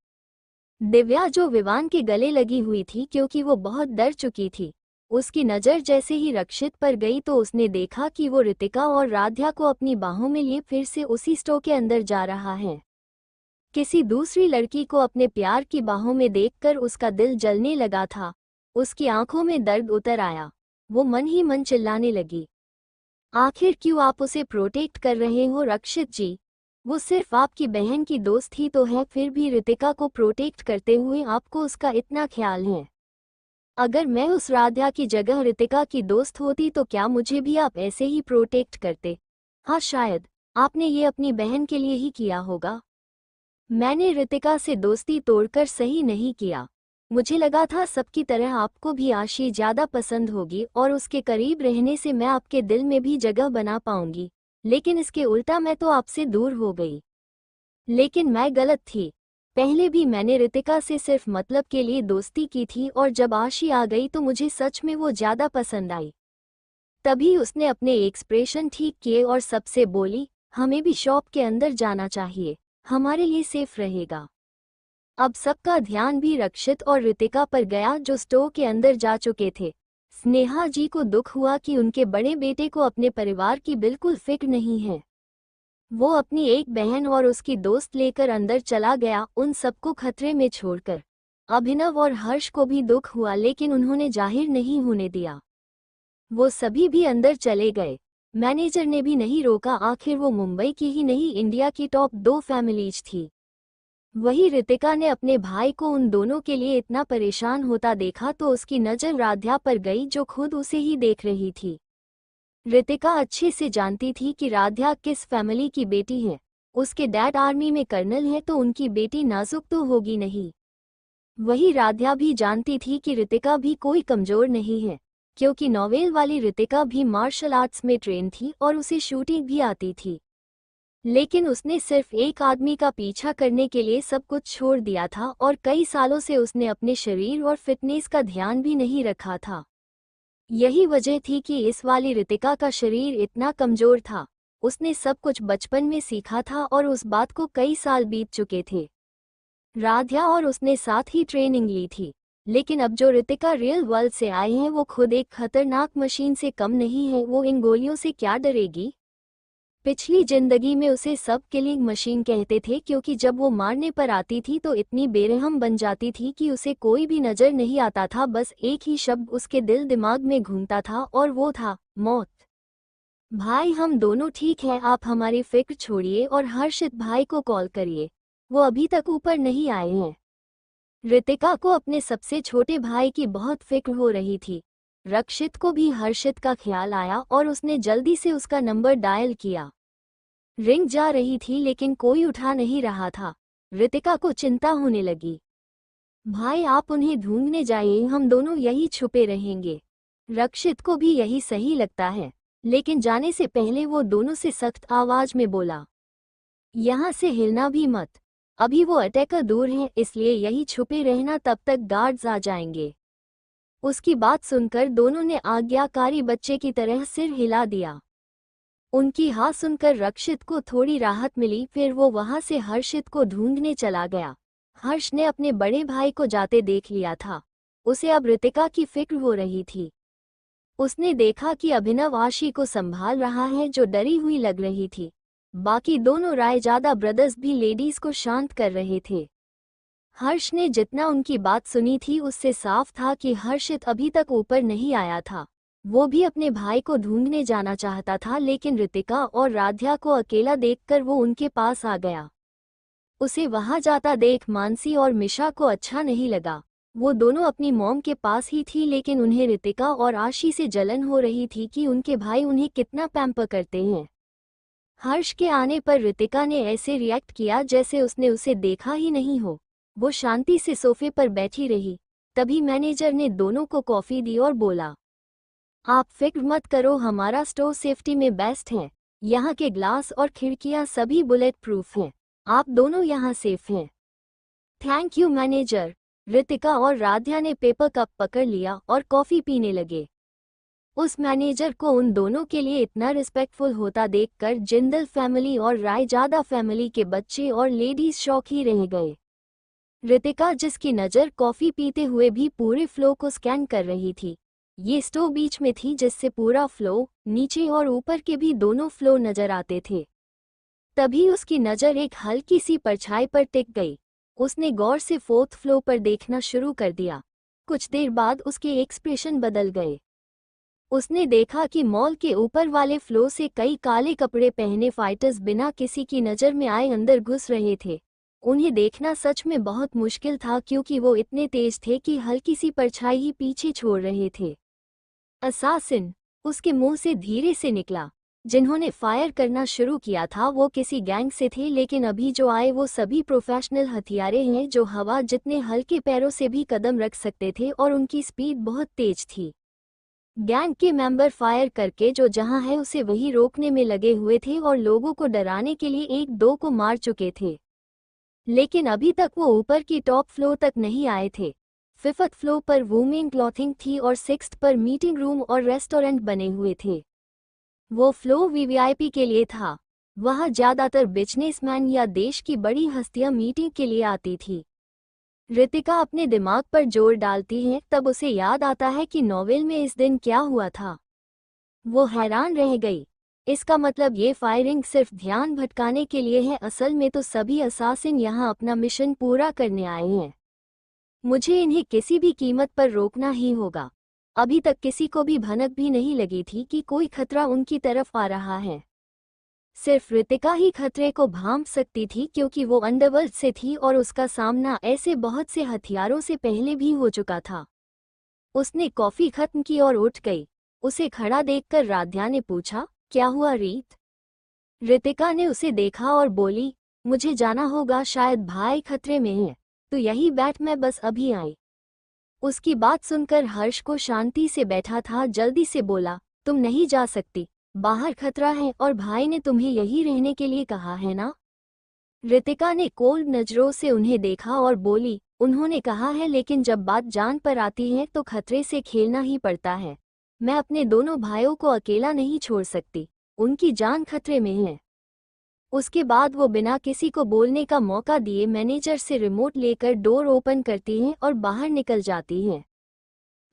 दिव्या जो विवान के गले लगी हुई थी क्योंकि वो बहुत डर चुकी थी, उसकी नज़र जैसे ही रक्षित पर गई तो उसने देखा कि वो रितिका और राध्या को अपनी बाहों में लिए फिर से उसी स्टोर के अंदर जा रहा है। किसी दूसरी लड़की को अपने प्यार की बाहों में देखकर उसका दिल जलने लगा था। उसकी आंखों में दर्द उतर आया। वो मन ही मन चिल्लाने लगी, आखिर क्यों आप उसे प्रोटेक्ट कर रहे हो रक्षित जी? वो सिर्फ आपकी बहन की दोस्त ही तो है, फिर भी रितिका को प्रोटेक्ट करते हुए आपको उसका इतना ख्याल है। अगर मैं उस राध्या की जगह रितिका की दोस्त होती तो क्या मुझे भी आप ऐसे ही प्रोटेक्ट करते? हाँ शायद। आपने ये अपनी बहन के लिए ही किया होगा। मैंने रितिका से दोस्ती तोड़कर सही नहीं किया। मुझे लगा था सबकी तरह आपको भी आशी ज्यादा पसंद होगी और उसके करीब रहने से मैं आपके दिल में भी जगह बना पाऊंगी, लेकिन इसके उल्टा मैं तो आपसे दूर हो गई। लेकिन मैं गलत थी। पहले भी मैंने रितिका से सिर्फ मतलब के लिए दोस्ती की थी और जब आशी आ गई तो मुझे सच में वो ज्यादा पसंद आई। तभी उसने अपने एक्सप्रेशन ठीक किए और सबसे बोली, हमें भी शॉप के अंदर जाना चाहिए, हमारे लिए सेफ रहेगा। अब सबका ध्यान भी रक्षित और रितिका पर गया जो स्टोर के अंदर जा चुके थे। स्नेहा जी को दुख हुआ कि उनके बड़े बेटे को अपने परिवार की बिल्कुल फिक्र नहीं है। वो अपनी एक बहन और उसकी दोस्त लेकर अंदर चला गया, उन सबको खतरे में छोड़कर। अभिनव और हर्ष को भी दुख हुआ लेकिन उन्होंने जाहिर नहीं होने दिया। वो सभी भी अंदर चले गए। मैनेजर ने भी नहीं रोका, आखिर वो मुंबई की ही नहीं इंडिया की टॉप 2 फैमिलीज थी। वही रितिका ने अपने भाई को उन दोनों के लिए इतना परेशान होता देखा तो उसकी नज़र राध्या पर गई जो खुद उसे ही देख रही थी। रितिका अच्छे से जानती थी कि राध्या किस फैमिली की बेटी है। उसके डैड आर्मी में कर्नल है तो उनकी बेटी नाजुक तो होगी नहीं। वही राध्या भी जानती थी कि रितिका भी कोई कमजोर नहीं है, क्योंकि नोवेल वाली रितिका भी मार्शल आर्ट्स में ट्रेन थी और उसे शूटिंग भी आती थी। लेकिन उसने सिर्फ एक आदमी का पीछा करने के लिए सब कुछ छोड़ दिया था और कई सालों से उसने अपने शरीर और फिटनेस का ध्यान भी नहीं रखा था। यही वजह थी कि इस वाली रितिका का शरीर इतना कमजोर था। उसने सब कुछ बचपन में सीखा था और उस बात को कई साल बीत चुके थे। राध्या और उसने साथ ही ट्रेनिंग ली थी, लेकिन अब जो रितिका रियल वर्ल्ड से आए हैं वो खुद एक खतरनाक मशीन से कम नहीं है। वो इन गोलियों से क्या डरेगी? पिछली जिंदगी में उसे सब किलिंग मशीन कहते थे, क्योंकि जब वो मारने पर आती थी तो इतनी बेरहम बन जाती थी कि उसे कोई भी नजर नहीं आता था। बस एक ही शब्द उसके दिल दिमाग में घूमता था और वो था मौत। भाई हम दोनों ठीक हैं, आप हमारी फिक्र छोड़िए और हर्षित भाई को कॉल करिए, वो अभी तक ऊपर नहीं आए हैं। रितिका को अपने सबसे छोटे भाई की बहुत फिक्र हो रही थी। रक्षित को भी हर्षित का ख्याल आया और उसने जल्दी से उसका नंबर डायल किया। रिंग जा रही थी लेकिन कोई उठा नहीं रहा था। रितिका को चिंता होने लगी। भाई आप उन्हें ढूंढने जाइए, हम दोनों यही छुपे रहेंगे। रक्षित को भी यही सही लगता है, लेकिन जाने से पहले वो दोनों से सख्त आवाज में बोला, यहाँ से हिलना भी मत। अभी वो अटैकर दूर हैं, इसलिए यही छुपे रहना, तब तक गार्ड्स आ जाएंगे। उसकी बात सुनकर दोनों ने आज्ञाकारी बच्चे की तरह सिर हिला दिया। उनकी हाँ सुनकर रक्षित को थोड़ी राहत मिली। फिर वो वहां से हर्षित को ढूंढने चला गया। हर्ष ने अपने बड़े भाई को जाते देख लिया था। उसे अब रितिका की फिक्र हो रही थी। उसने देखा कि अभिनव आशी को संभाल रहा है जो डरी हुई लग रही थी। बाकी दोनों रायजादा ब्रदर्स भी लेडीज को शांत कर रहे थे। हर्ष ने जितना उनकी बात सुनी थी उससे साफ था कि हर्षित अभी तक ऊपर नहीं आया था। वो भी अपने भाई को ढूंढने जाना चाहता था, लेकिन रितिका और राध्या को अकेला देखकर वो उनके पास आ गया। उसे वहां जाता देख मानसी और मिशा को अच्छा नहीं लगा। वो दोनों अपनी मॉम के पास ही थी, लेकिन उन्हें रितिका और आशी से जलन हो रही थी कि उनके भाई उन्हें कितना पैम्पर करते हैं। हर्ष के आने पर रितिका ने ऐसे रिएक्ट किया जैसे उसने उसे देखा ही नहीं हो। वो शांति से सोफे पर बैठी रही। तभी मैनेजर ने दोनों को कॉफी दी और बोला, आप फिक्र मत करो, हमारा स्टोर सेफ्टी में बेस्ट है। यहाँ के ग्लास और खिड़कियाँ सभी बुलेट प्रूफ हैं। आप दोनों यहाँ सेफ हैं। Thank you manager. रितिका और राध्या ने पेपर कप पकड़ लिया और कॉफी पीने लगे। उस मैनेजर को उन दोनों के लिए इतना रिस्पेक्टफुल होता देखकर जिंदल फैमिली और रायजादा फैमिली के बच्चे और लेडीज शौक ही रह गए। रितिका, जिसकी नज़र कॉफी पीते हुए भी पूरे फ्लो को स्कैन कर रही थी, ये स्टोव बीच में थी जिससे पूरा फ्लो, नीचे और ऊपर के भी दोनों फ्लो नजर आते थे। तभी उसकी नज़र एक हल्की सी परछाई पर टिक गई। उसने गौर से 4th फ्लो पर देखना शुरू कर दिया। कुछ देर बाद उसके एक्सप्रेशन बदल गए। उसने देखा कि मॉल के ऊपर वाले फ्लो से कई काले कपड़े पहने फाइटर्स बिना किसी की नज़र में आए अंदर घुस रहे थे। उन्हें देखना सच में बहुत मुश्किल था क्योंकि वो इतने तेज थे कि हल्की सी परछाई ही पीछे छोड़ रहे थे। असासिन, उसके मुंह से धीरे से निकला। जिन्होंने फायर करना शुरू किया था वो किसी गैंग से थे, लेकिन अभी जो आए वो सभी प्रोफेशनल हथियारे हैं जो हवा जितने हल्के पैरों से भी कदम रख सकते थे और उनकी स्पीड बहुत तेज थी। गैंग के मेंबर फायर करके जो जहां है उसे वही रोकने में लगे हुए थे और लोगों को डराने के लिए एक दो को मार चुके थे, लेकिन अभी तक वो ऊपर की टॉप फ्लोर तक नहीं आए थे। फिफ्थ फ्लोर पर वुमेन क्लॉथिंग थी और सिक्स्थ पर मीटिंग रूम और रेस्टोरेंट बने हुए थे। वो फ्लोर वीवीआईपी के लिए था। वहां ज्यादातर बिजनेसमैन या देश की बड़ी हस्तियां मीटिंग के लिए आती थी। रितिका अपने दिमाग पर जोर डालती है, तब उसे याद आता है कि नॉवेल में इस दिन क्या हुआ था। वो हैरान रह गई। इसका मतलब ये फायरिंग सिर्फ ध्यान भटकाने के लिए है, असल में तो सभी असासिन यहाँ अपना मिशन पूरा करने आए हैं। मुझे इन्हें किसी भी कीमत पर रोकना ही होगा। अभी तक किसी को भी भनक भी नहीं लगी थी कि कोई खतरा उनकी तरफ आ रहा है। सिर्फ रितिका ही खतरे को भांप सकती थी क्योंकि वो अंडरवर्ल्ड से थी और उसका सामना ऐसे बहुत से हथियारों से पहले भी हो चुका था। उसने कॉफी खत्म की और उठ गई। उसे खड़ा देखकर राध्या ने पूछा, क्या हुआ रीत? रितिका ने उसे देखा और बोली, मुझे जाना होगा, शायद भाई खतरे में है। तो यही बैठ, मैं बस अभी आई। उसकी बात सुनकर हर्ष को शांति से बैठा था जल्दी से बोला, तुम नहीं जा सकती, बाहर खतरा है और भाई ने तुम्हें यही रहने के लिए कहा है ना? रितिका ने कोल्ड नजरों से उन्हें देखा और बोली, उन्होंने कहा है, लेकिन जब बात जान पर आती है तो खतरे से खेलना ही पड़ता है। मैं अपने दोनों भाइयों को अकेला नहीं छोड़ सकती, उनकी जान खतरे में है। उसके बाद वो बिना किसी को बोलने का मौका दिए मैनेजर से रिमोट लेकर डोर ओपन करती हैं और बाहर निकल जाती हैं।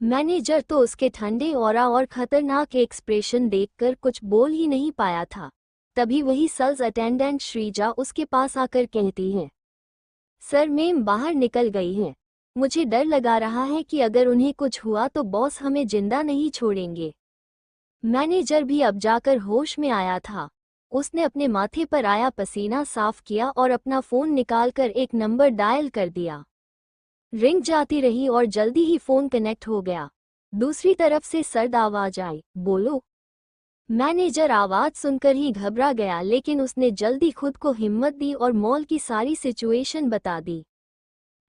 मैनेजर तो उसके ठंडे ऑरा और खतरनाक एक्सप्रेशन देखकर कुछ बोल ही नहीं पाया था। तभी वही सेल्स अटेंडेंट श्रीजा उसके पास आकर कहती है, सर मैम बाहर निकल गई हैं। मुझे डर लगा रहा है कि अगर उन्हें कुछ हुआ तो बॉस हमें जिंदा नहीं छोड़ेंगे। मैनेजर भी अब जाकर होश में आया था। उसने अपने माथे पर आया पसीना साफ किया और अपना फोन निकालकर एक नंबर डायल कर दिया। रिंग जाती रही और जल्दी ही फोन कनेक्ट हो गया। दूसरी तरफ से सर्द आवाज आई, बोलो। मैनेजर आवाज सुनकर ही घबरा गया, लेकिन उसने जल्दी खुद को हिम्मत दी और मॉल की सारी सिचुएशन बता दी।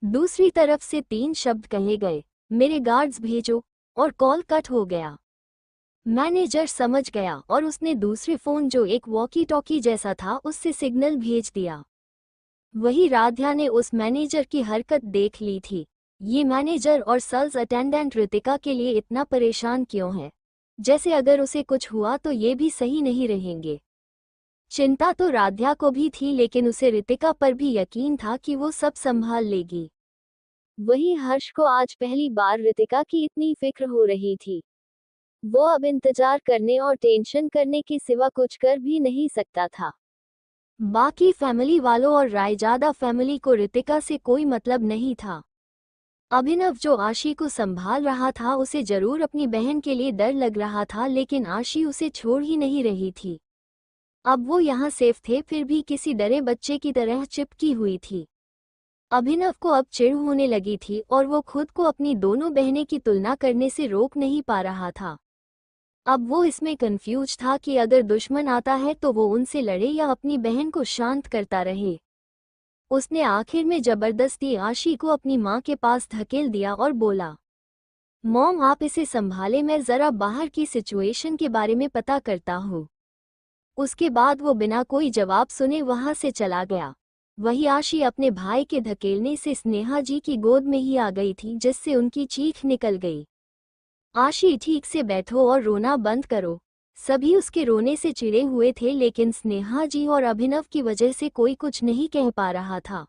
दूसरी तरफ से 3 शब्द कहे गए, मेरे गार्ड्स भेजो, और कॉल कट हो गया। मैनेजर समझ गया और उसने दूसरे फोन, जो एक वॉकी टॉकी जैसा था, उससे सिग्नल भेज दिया। वही राध्या ने उस मैनेजर की हरकत देख ली थी। ये मैनेजर और सेल्स अटेंडेंट रितिका के लिए इतना परेशान क्यों है? जैसे अगर उसे कुछ हुआ तो ये भी सही नहीं रहेंगे। चिंता तो राध्या को भी थी, लेकिन उसे रितिका पर भी यकीन था कि वो सब संभाल लेगी। वही हर्ष को आज पहली बार रितिका की इतनी फिक्र हो रही थी। वो अब इंतजार करने और टेंशन करने के सिवा कुछ कर भी नहीं सकता था। बाकी फैमिली वालों और रायजादा फैमिली को रितिका से कोई मतलब नहीं था। अभिनव जो आशी को संभाल रहा था, उसे जरूर अपनी बहन के लिए डर लग रहा था, लेकिन आशी उसे छोड़ ही नहीं रही थी। अब वो यहाँ सेफ थे, फिर भी किसी डरे बच्चे की तरह चिपकी हुई थी। अभिनव को अब चिढ़ होने लगी थी और वो खुद को अपनी दोनों बहनें की तुलना करने से रोक नहीं पा रहा था। अब वो इसमें कंफ्यूज था कि अगर दुश्मन आता है तो वो उनसे लड़े या अपनी बहन को शांत करता रहे। उसने आखिर में जबरदस्ती आशी को अपनी माँ के पास धकेल दिया और बोला, मॉम आप इसे संभाले, मैं जरा बाहर की सिचुएशन के बारे में पता करता हूँ। उसके बाद वो बिना कोई जवाब सुने वहां से चला गया। वही आशी अपने भाई के धकेलने से स्नेहा जी की गोद में ही आ गई थी, जिससे उनकी चीख निकल गई। आशी ठीक से बैठो और रोना बंद करो। सभी उसके रोने से चिढ़े हुए थे, लेकिन स्नेहा जी और अभिनव की वजह से कोई कुछ नहीं कह पा रहा था।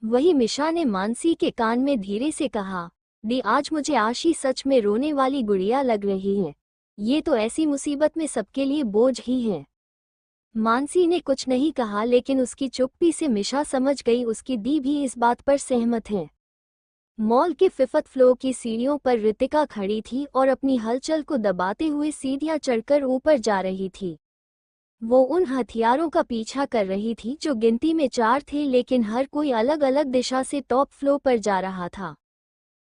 वही मिशा ने मानसी के कान में धीरे से कहा, दी आज मुझे आशी सच में रोने वाली गुड़िया लग रही है। ये तो ऐसी मुसीबत में सबके लिए बोझ ही है। मानसी ने कुछ नहीं कहा, लेकिन उसकी चुप्पी से मिशा समझ गई उसकी दी भी इस बात पर सहमत है। मॉल के 5th फ्लोर की सीढ़ियों पर रितिका खड़ी थी और अपनी हलचल को दबाते हुए सीढ़ियां चढ़कर ऊपर जा रही थी। वो उन हथियारों का पीछा कर रही थी जो गिनती में 4 थे, लेकिन हर कोई अलग अलग दिशा से टॉप फ्लोर पर जा रहा था।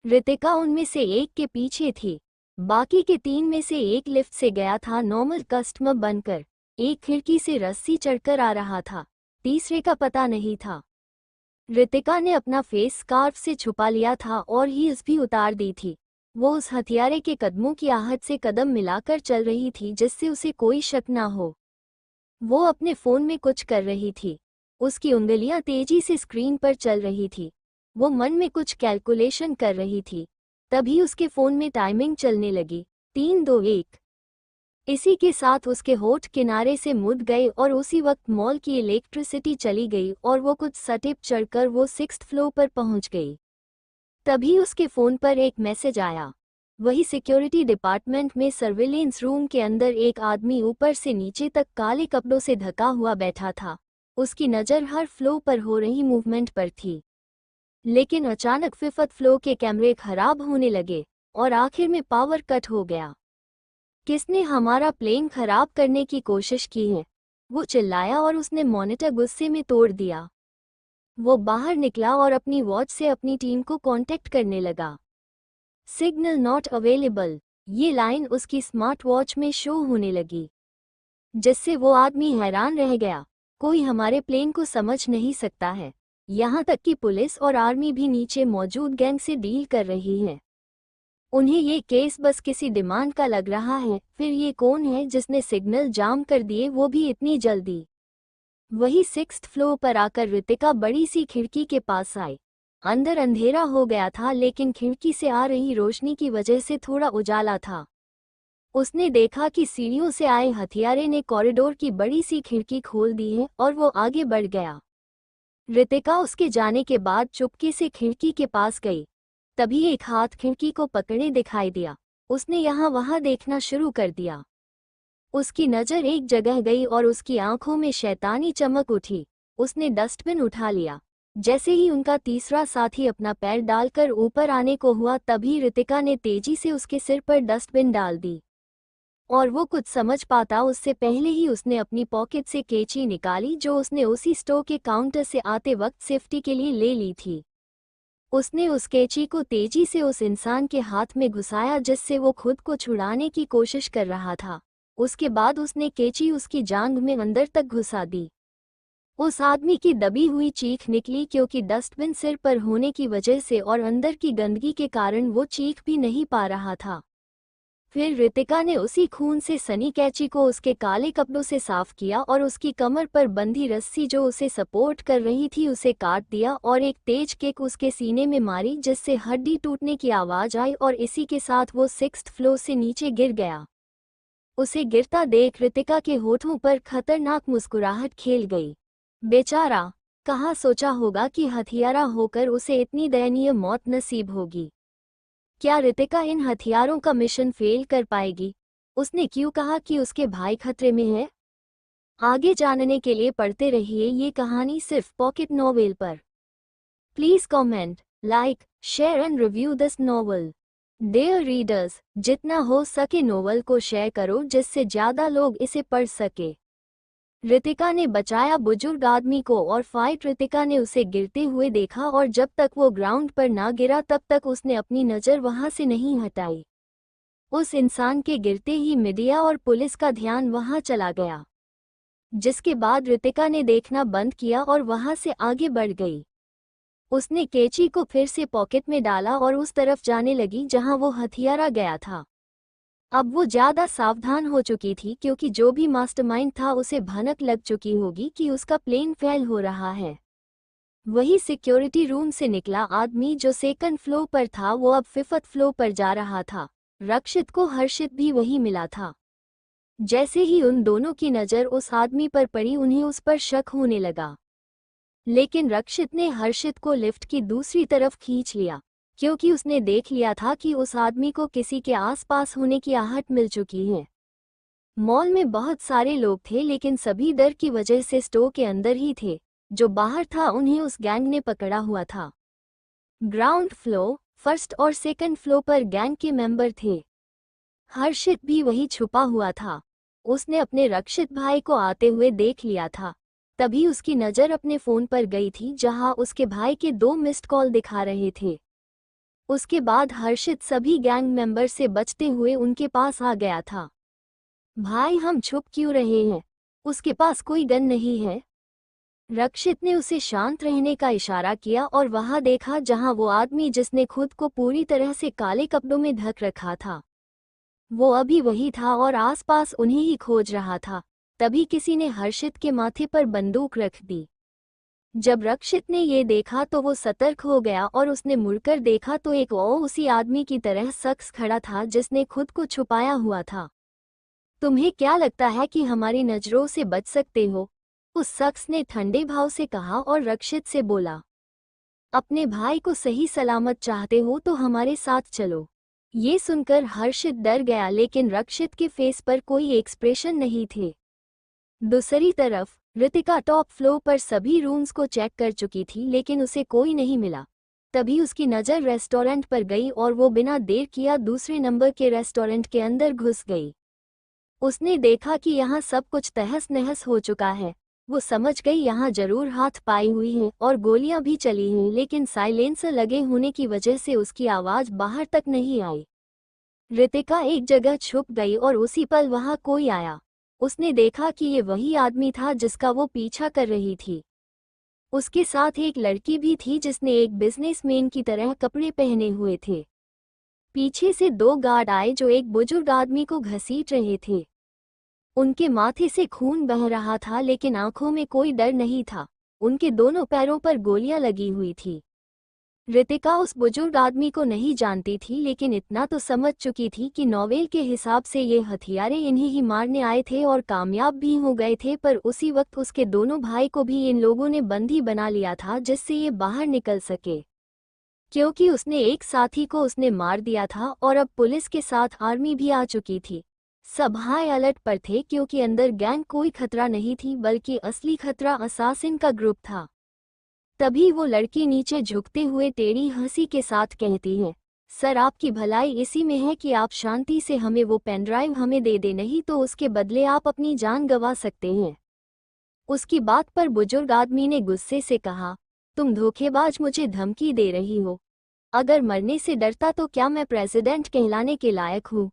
रितिका उनमें से एक के पीछे थी। बाकी के 3 में से एक लिफ्ट से गया था नॉर्मल कस्टमर बनकर, एक खिड़की से रस्सी चढ़कर आ रहा था, तीसरे का पता नहीं था। रितिका ने अपना फेस स्कार्फ से छुपा लिया था और हील्स भी उतार दी थी। वो उस हथियारे के कदमों की आहट से कदम मिलाकर चल रही थी जिससे उसे कोई शक ना हो। वो अपने फोन में कुछ कर रही थी। उसकी उंगलियां तेजी से स्क्रीन पर चल रही थी। वो मन में कुछ कैलकुलेशन कर रही थी। तभी उसके फोन में टाइमिंग चलने लगी, 3-2-1। इसी के साथ उसके होठ किनारे से मुड़ गए और उसी वक्त मॉल की इलेक्ट्रिसिटी चली गई और वो कुछ स्टेप चढ़कर वो 6th फ्लोर पर पहुंच गई। तभी उसके फोन पर एक मैसेज आया। वही सिक्योरिटी डिपार्टमेंट में सर्विलेंस रूम के अंदर एक आदमी ऊपर से नीचे तक काले कपड़ों से ढका हुआ बैठा था। उसकी नज़र हर फ्लो पर हो रही मूवमेंट पर थी। लेकिन अचानक 5th फ्लोर के कैमरे खराब होने लगे और आखिर में पावर कट हो गया। किसने हमारा प्लेन खराब करने की कोशिश की है? वो चिल्लाया और उसने मॉनिटर गुस्से में तोड़ दिया। वो बाहर निकला और अपनी वॉच से अपनी टीम को कांटेक्ट करने लगा। सिग्नल नॉट अवेलेबल, ये लाइन उसकी स्मार्ट वॉच में शो होने लगी, जिससे वो आदमी हैरान रह गया। कोई हमारे प्लेन को समझ नहीं सकता है। यहाँ तक कि पुलिस और आर्मी भी नीचे मौजूद गैंग से डील कर रही है। उन्हें ये केस बस किसी डिमांड का लग रहा है। फिर ये कौन है जिसने सिग्नल जाम कर दिए, वो भी इतनी जल्दी? वही 6th फ्लोर पर आकर रितिका बड़ी सी खिड़की के पास आई। अंदर अंधेरा हो गया था, लेकिन खिड़की से आ रही रोशनी की वजह से थोड़ा उजाला था। उसने देखा कि सीढ़ियों से आए हथियारे ने कॉरिडोर की बड़ी सी खिड़की खोल दी है और वो आगे बढ़ गया। रितिका उसके जाने के बाद चुपके से खिड़की के पास गई। तभी एक हाथ खिड़की को पकड़े दिखाई दिया। उसने यहाँ वहाँ देखना शुरू कर दिया। उसकी नज़र एक जगह गई और उसकी आंखों में शैतानी चमक उठी। उसने डस्टबिन उठा लिया। जैसे ही उनका तीसरा साथी अपना पैर डालकर ऊपर आने को हुआ, तभी रितिका ने तेजी से उसके सिर पर डस्टबिन डाल दी। और वो कुछ समझ पाता उससे पहले ही उसने अपनी पॉकेट से कैंची निकाली, जो उसने उसी स्टोर के काउंटर से आते वक्त सेफ्टी के लिए ले ली थी। उसने उस कैंची को तेजी से उस इंसान के हाथ में घुसाया जिससे वो खुद को छुड़ाने की कोशिश कर रहा था। उसके बाद उसने कैंची उसकी जांघ में अंदर तक घुसा दी। उस आदमी की दबी हुई चीख निकली, क्योंकि डस्टबिन सिर पर होने की वजह से और अंदर की गंदगी के कारण वो चीख भी नहीं पा रहा था। फिर रितिका ने उसी खून से सनी कैंची को उसके काले कपड़ों से साफ किया और उसकी कमर पर बंधी रस्सी जो उसे सपोर्ट कर रही थी उसे काट दिया और एक तेज किक उसके सीने में मारी, जिससे हड्डी टूटने की आवाज आई और इसी के साथ वो 6th फ्लोर से नीचे गिर गया। उसे गिरता देख रितिका के होठों पर खतरनाक मुस्कुराहट खेल गई। बेचारा, कहाँ सोचा होगा कि हथियारा होकर उसे इतनी दयनीय मौत नसीब होगी। क्या रितिका इन हथियारों का मिशन फेल कर पाएगी? उसने क्यों कहा कि उसके भाई खतरे में है? आगे जानने के लिए पढ़ते रहिए ये कहानी सिर्फ पॉकेट नॉवेल पर। Please comment, like, share and review this novel. Dear readers, जितना हो सके नॉवल को शेयर करो जिससे ज़्यादा लोग इसे पढ़ सके। रितिका ने बचाया बुजुर्ग आदमी को और फाइट रितिका ने उसे गिरते हुए देखा और जब तक वो ग्राउंड पर ना गिरा तब तक उसने अपनी नज़र वहां से नहीं हटाई। उस इंसान के गिरते ही मीडिया और पुलिस का ध्यान वहां चला गया, जिसके बाद रितिका ने देखना बंद किया और वहां से आगे बढ़ गई। उसने कैंची को फिर से पॉकेट में डाला और उस तरफ जाने लगी जहां वो हथियारा गया था। अब वो ज्यादा सावधान हो चुकी थी, क्योंकि जो भी मास्टरमाइंड था उसे भनक लग चुकी होगी कि उसका प्लेन फेल हो रहा है। वही सिक्योरिटी रूम से निकला आदमी जो 2nd फ्लोर पर था, वो अब 5th फ्लोर पर जा रहा था। रक्षित को हर्षित भी वही मिला था। जैसे ही उन दोनों की नज़र उस आदमी पर पड़ी, उन्हें उस पर शक होने लगा। लेकिन रक्षित ने हर्षित को लिफ्ट की दूसरी तरफ खींच लिया, क्योंकि उसने देख लिया था कि उस आदमी को किसी के आसपास होने की आहट मिल चुकी है। मॉल में बहुत सारे लोग थे, लेकिन सभी डर की वजह से स्टोर के अंदर ही थे। जो बाहर था उन्हें उस गैंग ने पकड़ा हुआ था। ग्राउंड फ्लोर, 1st और 2nd फ्लोर पर गैंग के मेंबर थे। हर्षित भी वही छुपा हुआ था। उसने अपने रक्षित भाई को आते हुए देख लिया था। तभी उसकी नज़र अपने फ़ोन पर गई थी जहां उसके भाई के 2 मिस्ड कॉल दिखा रहे थे। उसके बाद हर्षित सभी गैंग मेंबर से बचते हुए उनके पास आ गया था। भाई, हम छुप क्यों रहे हैं? उसके पास कोई गन नहीं है। रक्षित ने उसे शांत रहने का इशारा किया और वहां देखा जहां वो आदमी जिसने खुद को पूरी तरह से काले कपड़ों में ढक रखा था, वो अभी वही था और आसपास उन्हें ही खोज रहा था। तभी किसी ने हर्षित के माथे पर बंदूक रख दी। जब रक्षित ने ये देखा तो वो सतर्क हो गया और उसने मुड़कर देखा तो एक और उसी आदमी की तरह शख्स खड़ा था जिसने खुद को छुपाया हुआ था। तुम्हें क्या लगता है कि हमारी नजरों से बच सकते हो? उस शख्स ने ठंडे भाव से कहा और रक्षित से बोला, अपने भाई को सही सलामत चाहते हो तो हमारे साथ चलो। ये सुनकर हर्षित डर गया लेकिन रक्षित के फेस पर कोई एक्सप्रेशन नहीं थे। दूसरी तरफ रितिका टॉप फ्लोर पर सभी रूम्स को चेक कर चुकी थी लेकिन उसे कोई नहीं मिला। तभी उसकी नज़र रेस्टोरेंट पर गई और वो बिना देर किया दूसरे नंबर के रेस्टोरेंट के अंदर घुस गई। उसने देखा कि यहाँ सब कुछ तहस नहस हो चुका है। वो समझ गई यहाँ जरूर हाथ पाई हुई हैं और गोलियां भी चली हैं, लेकिन साइलेंसर लगे होने की वजह से उसकी आवाज़ बाहर तक नहीं आई। रितिका एक जगह छुप गई और उसी पल वहाँ कोई आया। उसने देखा कि ये वही आदमी था जिसका वो पीछा कर रही थी। उसके साथ एक लड़की भी थी जिसने एक बिजनेसमैन की तरह कपड़े पहने हुए थे। पीछे से 2 गार्ड आए जो एक बुजुर्ग आदमी को घसीट रहे थे। उनके माथे से खून बह रहा था लेकिन आंखों में कोई डर नहीं था। उनके दोनों पैरों पर गोलियां लगी हुई थी। रितिका उस बुजुर्ग आदमी को नहीं जानती थी लेकिन इतना तो समझ चुकी थी कि नॉवेल के हिसाब से ये हथियारे इन्हें ही मारने आए थे और कामयाब भी हो गए थे। पर उसी वक्त उसके दोनों भाई को भी इन लोगों ने बंदी बना लिया था जिससे ये बाहर निकल सके, क्योंकि उसने एक साथी को उसने मार दिया था और अब पुलिस के साथ आर्मी भी आ चुकी थी। सब हाई अलर्ट पर थे क्योंकि अंदर गैंग कोई खतरा नहीं थी बल्कि असली खतरा असासिन का ग्रुप था। तभी वो लड़की नीचे झुकते हुए टेढ़ी हंसी के साथ कहती है, सर आपकी भलाई इसी में है कि आप शांति से हमें वो पेनड्राइव हमें दे दे, नहीं तो उसके बदले आप अपनी जान गंवा सकते हैं। उसकी बात पर बुजुर्ग आदमी ने गुस्से से कहा, तुम धोखेबाज, मुझे धमकी दे रही हो? अगर मरने से डरता तो क्या मैं प्रेसिडेंट कहलाने के लायक हूँ?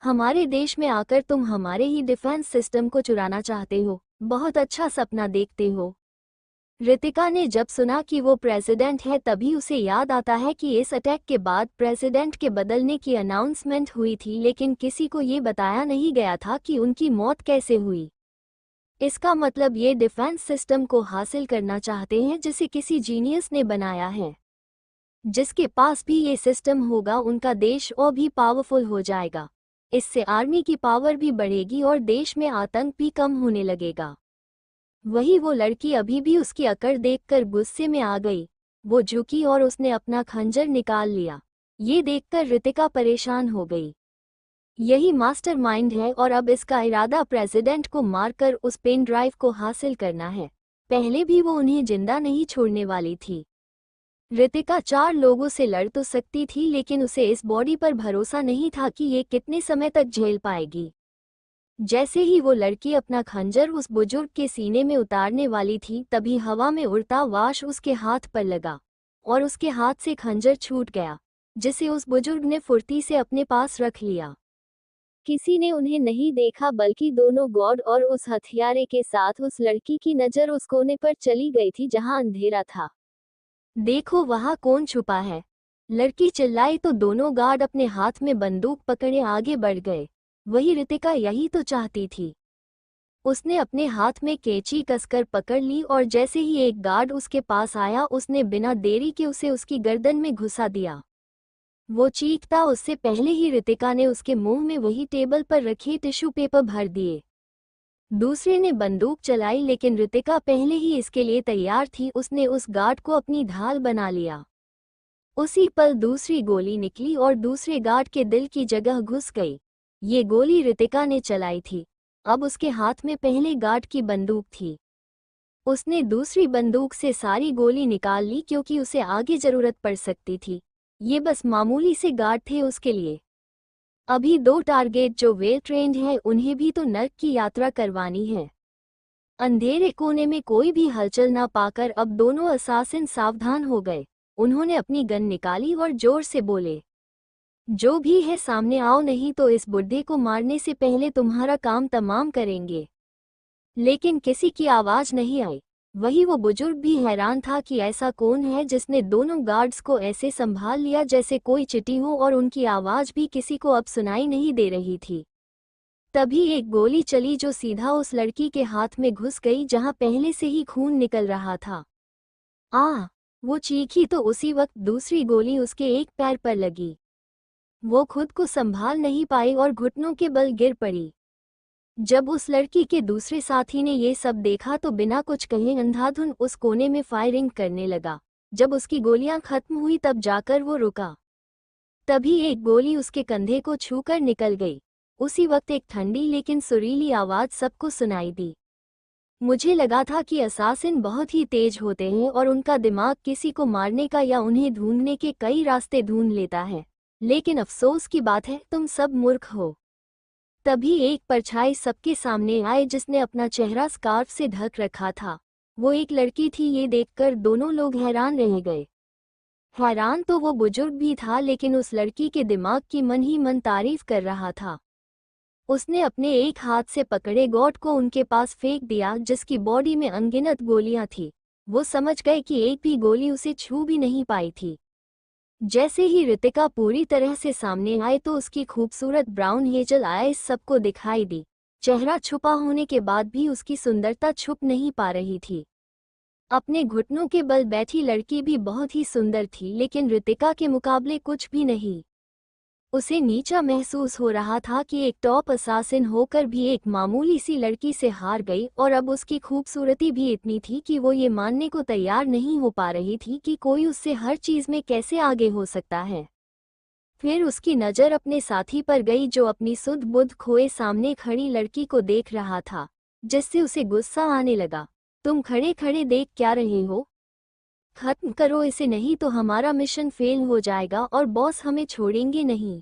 हमारे देश में आकर तुम हमारे ही डिफेंस सिस्टम को चुराना चाहते हो। बहुत अच्छा सपना देखते हो। रितिका ने जब सुना कि वो प्रेसिडेंट है तभी उसे याद आता है कि इस अटैक के बाद प्रेसिडेंट के बदलने की अनाउंसमेंट हुई थी लेकिन किसी को ये बताया नहीं गया था कि उनकी मौत कैसे हुई। इसका मतलब ये डिफेंस सिस्टम को हासिल करना चाहते हैं जिसे किसी जीनियस ने बनाया है। जिसके पास भी ये सिस्टम होगा उनका देश और भी पावरफुल हो जाएगा। इससे आर्मी की पावर भी बढ़ेगी और देश में आतंक भी कम होने लगेगा। वही वो लड़की अभी भी उसकी अकड़ देखकर गुस्से में आ गई। वो झुकी और उसने अपना खंजर निकाल लिया। ये देखकर रितिका परेशान हो गई। यही मास्टरमाइंड है और अब इसका इरादा प्रेसिडेंट को मारकर उस पेन ड्राइव को हासिल करना है। पहले भी वो उन्हें जिंदा नहीं छोड़ने वाली थी। रितिका 4 लोगों से लड़ तो सकती थी लेकिन उसे इस बॉडी पर भरोसा नहीं था कि ये कितने समय तक झेल पाएगी। जैसे ही वो लड़की अपना खंजर उस बुजुर्ग के सीने में उतारने वाली थी तभी हवा में उड़ता वाश उसके हाथ पर लगा और उसके हाथ से खंजर छूट गया, जिसे उस बुजुर्ग ने फुर्ती से अपने पास रख लिया। किसी ने उन्हें नहीं देखा बल्कि दोनों गॉड और उस हथियारे के साथ उस लड़की की नज़र उस कोने पर चली गई थी जहां अंधेरा था। देखो वहां कौन छुपा है, लड़की चिल्लाई तो दोनों गार्ड अपने हाथ में बंदूक पकड़े आगे बढ़ गए। वही रितिका यही तो चाहती थी। उसने अपने हाथ में कैंची कसकर पकड़ ली और जैसे ही एक गार्ड उसके पास आया उसने बिना देरी के उसे उसकी गर्दन में घुसा दिया। वो चीखता उससे पहले ही रितिका ने उसके मुंह में वही टेबल पर रखे टिश्यू पेपर भर दिए। दूसरे ने बंदूक चलाई लेकिन रितिका पहले ही इसके लिए तैयार थी। उसने उस गार्ड को अपनी ढाल बना लिया। उसी पल दूसरी गोली निकली और दूसरे गार्ड के दिल की जगह घुस गई। ये गोली रितिका ने चलाई थी। अब उसके हाथ में पहले गार्ड की बंदूक थी। उसने दूसरी बंदूक से सारी गोली निकाल ली क्योंकि उसे आगे जरूरत पड़ सकती थी। ये बस मामूली से गार्ड थे उसके लिए। अभी 2 टारगेट जो वेल ट्रेंड हैं उन्हें भी तो नर्क की यात्रा करवानी है। अंधेरे कोने में कोई भी हलचल न पाकर अब दोनों असासिन सावधान हो गए। उन्होंने अपनी गन निकाली और जोर से बोले, जो भी है सामने आओ, नहीं तो इस बुड्ढे को मारने से पहले तुम्हारा काम तमाम करेंगे। लेकिन किसी की आवाज नहीं आई। वही वो बुजुर्ग भी हैरान था कि ऐसा कौन है जिसने दोनों गार्ड्स को ऐसे संभाल लिया जैसे कोई चिट्ठी हो, और उनकी आवाज भी किसी को अब सुनाई नहीं दे रही थी। तभी एक गोली चली जो सीधा उस लड़की के हाथ में घुस गई जहां पहले से ही खून निकल रहा था। आ! वो चीखी तो उसी वक्त दूसरी गोली उसके एक पैर पर लगी। वो खुद को संभाल नहीं पाई और घुटनों के बल गिर पड़ी। जब उस लड़की के दूसरे साथी ने ये सब देखा तो बिना कुछ कहे अंधाधुन उस कोने में फायरिंग करने लगा। जब उसकी गोलियां खत्म हुई तब जाकर वो रुका। तभी एक गोली उसके कंधे को छूकर निकल गई। उसी वक्त एक ठंडी लेकिन सुरीली आवाज सबको सुनाई दी। मुझे लगा था कि असासिन बहुत ही तेज होते हैं और उनका दिमाग किसी को मारने का या उन्हें ढूंढने के कई रास्ते ढूंढ लेता है, लेकिन अफसोस की बात है तुम सब मूर्ख हो। तभी एक परछाई सबके सामने आए जिसने अपना चेहरा स्कार्फ से ढक रखा था। वो एक लड़की थी। ये देखकर दोनों लोग हैरान रह गए। हैरान तो वो बुजुर्ग भी था, लेकिन उस लड़की के दिमाग की मन ही मन तारीफ कर रहा था। उसने अपने एक हाथ से पकड़े गॉड को उनके पास फेंक दिया जिसकी बॉडी में अनगिनत गोलियां थी। वो समझ गए कि एक भी गोली उसे छू भी नहीं पाई थी। जैसे ही रितिका पूरी तरह से सामने आए तो उसकी खूबसूरत ब्राउन हेजल आईज सबको दिखाई दी। चेहरा छुपा होने के बाद भी उसकी सुंदरता छुप नहीं पा रही थी। अपने घुटनों के बल बैठी लड़की भी बहुत ही सुंदर थी, लेकिन रितिका के मुकाबले कुछ भी नहीं। उसे नीचा महसूस हो रहा था कि एक टॉप असासिन होकर भी एक मामूली सी लड़की से हार गई, और अब उसकी खूबसूरती भी इतनी थी कि वो ये मानने को तैयार नहीं हो पा रही थी कि कोई उससे हर चीज में कैसे आगे हो सकता है। फिर उसकी नज़र अपने साथी पर गई जो अपनी सुध बुध खोए सामने खड़ी लड़की को देख रहा था, जिससे उसे गुस्सा आने लगा। तुम खड़े खड़े देख क्या रहे हो? खत्म करो इसे, नहीं तो हमारा मिशन फेल हो जाएगा और बॉस हमें छोड़ेंगे नहीं।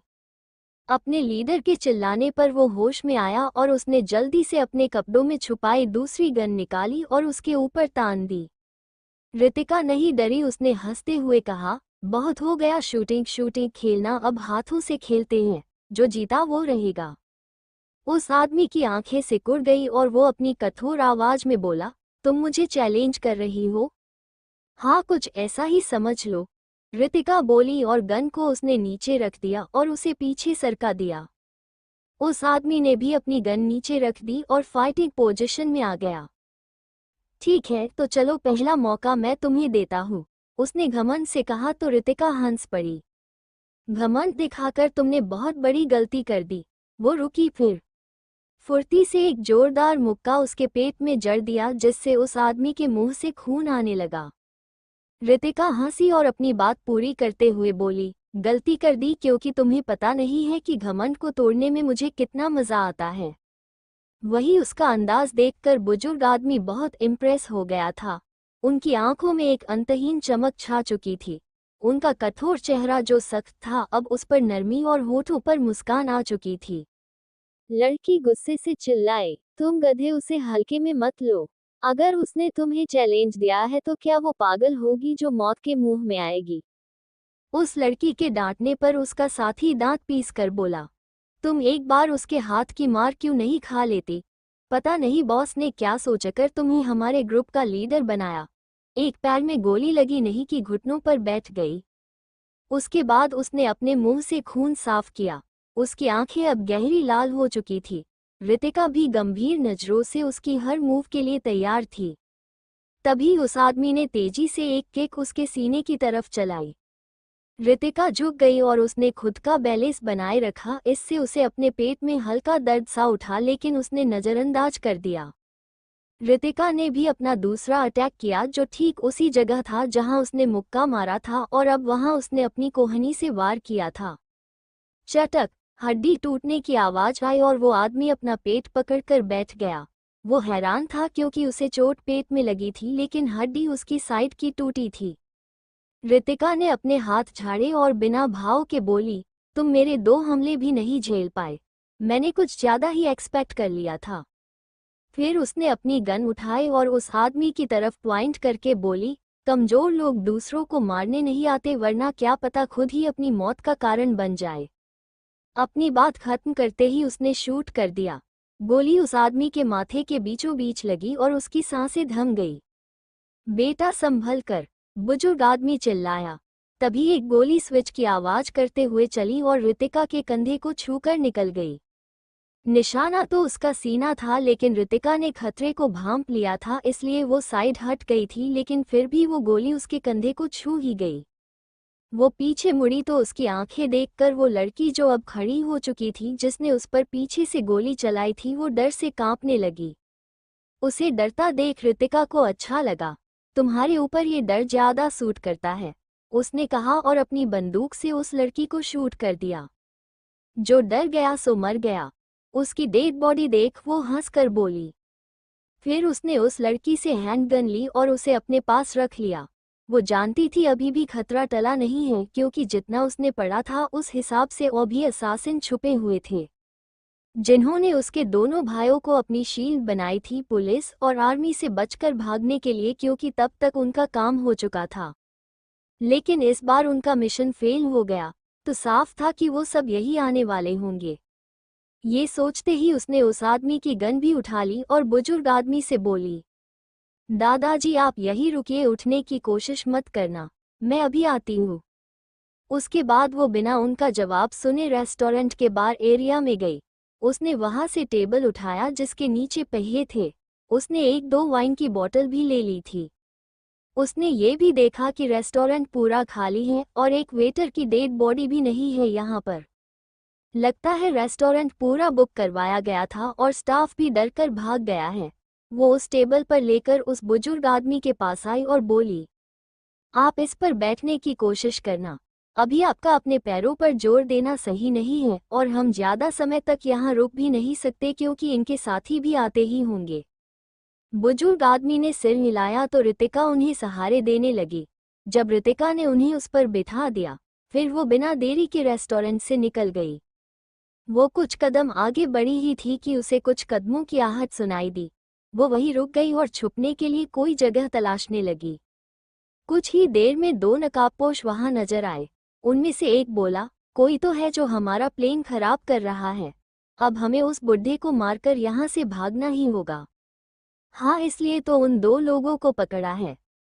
अपने लीडर के चिल्लाने पर वो होश में आया और उसने जल्दी से अपने कपड़ों में छुपाई दूसरी गन निकाली और उसके ऊपर तान दी। रितिका नहीं डरी। उसने हंसते हुए कहा, बहुत हो गया शूटिंग शूटिंग खेलना, अब हाथों से खेलते हैं, जो जीता वो रहेगा। उस आदमी की आंखें सिकुड़ गई और वो अपनी कठोर आवाज में बोला, तुम मुझे चैलेंज कर रही हो? हाँ, कुछ ऐसा ही समझ लो, रितिका बोली और गन को उसने नीचे रख दिया और उसे पीछे सरका दिया। उस आदमी ने भी अपनी गन नीचे रख दी और फाइटिंग पोजीशन में आ गया। ठीक है तो चलो, पहला मौका मैं तुम्हें देता हूँ, उसने घमंड से कहा तो रितिका हंस पड़ी। घमंड दिखाकर तुमने बहुत बड़ी गलती कर दी। वो रुकी, फिर फुर्ती से एक जोरदार मुक्का उसके पेट में जड़ दिया जिससे उस आदमी के मुंह से खून आने लगा। रितिका हंसी और अपनी बात पूरी करते हुए बोली, गलती कर दी क्योंकि तुम्हें पता नहीं है कि घमंड को तोड़ने में मुझे कितना मजा आता है। वही उसका अंदाज देखकर बुजुर्ग आदमी बहुत इम्प्रेस हो गया था। उनकी आंखों में एक अंतहीन चमक छा चुकी थी। उनका कठोर चेहरा जो सख्त था अब उस पर नरमी और होठों पर मुस्कान आ चुकी थी। लड़की गुस्से से चिल्लाए, तुम गधे, उसे हल्के में मत लो। अगर उसने तुम्हें चैलेंज दिया है तो क्या वो पागल होगी जो मौत के मुंह में आएगी? उस लड़की के डांटने पर उसका साथी दांत पीस कर बोला, तुम एक बार उसके हाथ की मार क्यों नहीं खा लेती? पता नहीं बॉस ने क्या सोचकर तुम्हें हमारे ग्रुप का लीडर बनाया। एक पैर में गोली लगी नहीं कि घुटनों पर बैठ गई। उसके बाद उसने अपने मुंह से खून साफ किया। उसकी आंखें अब गहरी लाल हो चुकी थी। रितिका भी गंभीर नजरों से उसकी हर मूव के लिए तैयार थी। तभी उस आदमी ने तेजी से एक किक उसके सीने की तरफ चलाई। रितिका झुक गई और उसने खुद का बैलेंस बनाए रखा। इससे उसे अपने पेट में हल्का दर्द सा उठा, लेकिन उसने नजरअंदाज कर दिया। रितिका ने भी अपना दूसरा अटैक किया जो ठीक उसी जगह था जहां उसने मुक्का मारा था, और अब वहां उसने अपनी कोहनी से वार किया था। चटक, हड्डी टूटने की आवाज आई और वो आदमी अपना पेट पकड़कर बैठ गया। वो हैरान था क्योंकि उसे चोट पेट में लगी थी, लेकिन हड्डी उसकी साइड की टूटी थी। रितिका ने अपने हाथ झाड़े और बिना भाव के बोली, तुम मेरे 2 हमले भी नहीं झेल पाए। मैंने कुछ ज्यादा ही एक्सपेक्ट कर लिया था। फिर उसने अपनी गन उठाई और उस आदमी की तरफ पॉइंट करके बोली, कमजोर लोग दूसरों को मारने नहीं आते, वरना क्या पता खुद ही अपनी मौत का कारण बन जाए। अपनी बात खत्म करते ही उसने शूट कर दिया। गोली उस आदमी के माथे के बीचों बीच लगी और उसकी सांसें थम गई। बेटा संभल कर, बुजुर्ग आदमी चिल्लाया। तभी एक गोली स्विच की आवाज करते हुए चली और ऋतिका के कंधे को छूकर निकल गई। निशाना तो उसका सीना था, लेकिन ऋतिका ने खतरे को भांप लिया था, इसलिए वो साइड हट गई थी, लेकिन फिर भी वो गोली उसके कंधे को छू ही गई। वो पीछे मुड़ी तो उसकी आंखें देखकर वो लड़की जो अब खड़ी हो चुकी थी, जिसने उस पर पीछे से गोली चलाई थी, वो डर से कांपने लगी। उसे डरता देख ऋतिका को अच्छा लगा। तुम्हारे ऊपर ये डर ज्यादा सूट करता है, उसने कहा और अपनी बंदूक से उस लड़की को शूट कर दिया। जो डर गया सो मर गया। उसकी डेड बॉडी देख वो हंसकर बोली। फिर उसने उस लड़की से हैंडगन ली और उसे अपने पास रख लिया। वो जानती थी अभी भी खतरा टला नहीं है, क्योंकि जितना उसने पढ़ा था उस हिसाब से और भी असासिन छुपे हुए थे, जिन्होंने उसके दोनों भाइयों को अपनी शील्ड बनाई थी पुलिस और आर्मी से बचकर भागने के लिए, क्योंकि तब तक उनका काम हो चुका था। लेकिन इस बार उनका मिशन फेल हो गया, तो साफ था कि वो सब यही आने वाले होंगे। ये सोचते ही उसने उस आदमी की गन भी उठा ली और बुजुर्ग आदमी से बोली, दादाजी आप यही रुकिए, उठने की कोशिश मत करना, मैं अभी आती हूँ। उसके बाद वो बिना उनका जवाब सुने रेस्टोरेंट के बार एरिया में गई। उसने वहां से टेबल उठाया जिसके नीचे पहिए थे। उसने 1-2 वाइन की बोतल भी ले ली थी। उसने ये भी देखा कि रेस्टोरेंट पूरा खाली है और एक वेटर की डेड बॉडी भी नहीं है यहाँ पर। लगता है रेस्टोरेंट पूरा बुक करवाया गया था और स्टाफ भी डरकर भाग गया है। वो उस टेबल पर लेकर उस बुजुर्ग आदमी के पास आई और बोली, आप इस पर बैठने की कोशिश करना। अभी आपका अपने पैरों पर जोर देना सही नहीं है और हम ज्यादा समय तक यहाँ रुक भी नहीं सकते, क्योंकि इनके साथी भी आते ही होंगे। बुजुर्ग आदमी ने सिर हिलाया तो ऋतिका उन्हें सहारे देने लगी। जब ऋतिका ने उन्हें उस पर बिठा दिया, फिर वो बिना देरी के रेस्टोरेंट से निकल गई। वो कुछ कदम आगे बढ़ी ही थी कि उसे कुछ कदमों की आहट सुनाई दी। वो वहीं रुक गई और छुपने के लिए कोई जगह तलाशने लगी। कुछ ही देर में 2 नकाबपोश वहां नजर आए। उनमें से एक बोला, कोई तो है जो हमारा प्लेन खराब कर रहा है। अब हमें उस बुढ़े को मारकर यहाँ से भागना ही होगा। हाँ, इसलिए तो उन 2 लोगों को पकड़ा है।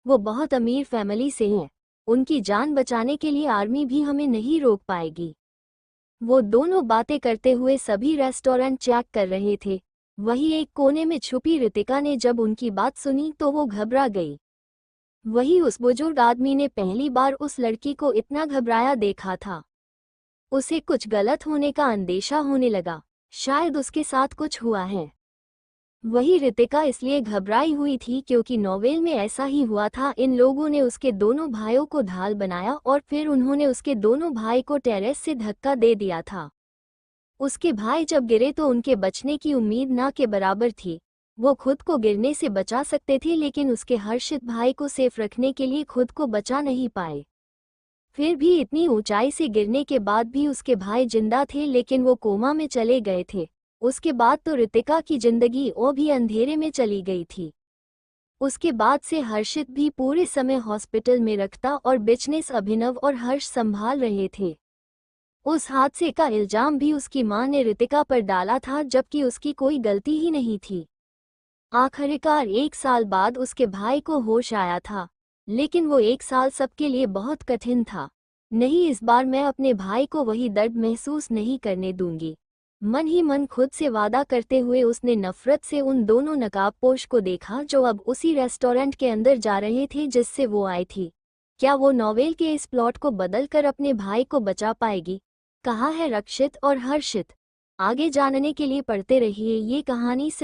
वो बहुत अमीर फैमिली से हैं। उनकी जान बचाने के लिए आर्मी भी हमें नहीं रोक पाएगी। वो दोनों बातें करते हुए सभी रेस्टोरेंट चेक कर रहे थे। वही एक कोने में छुपी ऋतिका ने जब उनकी बात सुनी तो वो घबरा गई। वही उस बुजुर्ग आदमी ने पहली बार उस लड़की को इतना घबराया देखा था। उसे कुछ गलत होने का अंदेशा होने लगा, शायद उसके साथ कुछ हुआ है। वही ऋतिका इसलिए घबराई हुई थी क्योंकि नॉवेल में ऐसा ही हुआ था। इन लोगों ने उसके दोनों भाइयों को ढाल बनाया और फिर उन्होंने उसके दोनों भाई को टेरेस से धक्का दे दिया था। उसके भाई जब गिरे तो उनके बचने की उम्मीद ना के बराबर थी। वो खुद को गिरने से बचा सकते थे, लेकिन उसके हर्षित भाई को सेफ रखने के लिए खुद को बचा नहीं पाए। फिर भी इतनी ऊंचाई से गिरने के बाद भी उसके भाई जिंदा थे, लेकिन वो कोमा में चले गए थे। उसके बाद तो ऋतिका की जिंदगी और भी अंधेरे में चली गई थी। उसके बाद से हर्षित भी पूरे समय हॉस्पिटल में रखता और बिजनेस अभिनव और हर्ष संभाल रहे थे। उस हादसे का इल्जाम भी उसकी मां ने ऋतिका पर डाला था, जबकि उसकी कोई गलती ही नहीं थी। आखिरकार 1 साल बाद उसके भाई को होश आया था, लेकिन वो 1 साल सबके लिए बहुत कठिन था। नहीं, इस बार मैं अपने भाई को वही दर्द महसूस नहीं करने दूंगी। मन ही मन खुद से वादा करते हुए उसने नफरत से उन दोनों नकाबपोश को देखा जो अब उसी रेस्टोरेंट के अंदर जा रहे थे जिससे वो आई थी। क्या वो नॉवेल के इस प्लॉट को बदलकर अपने भाई को बचा पाएगी? कहा है रक्षित और हर्षित। आगे जानने के लिए पढ़ते रहिए ये कहानी से।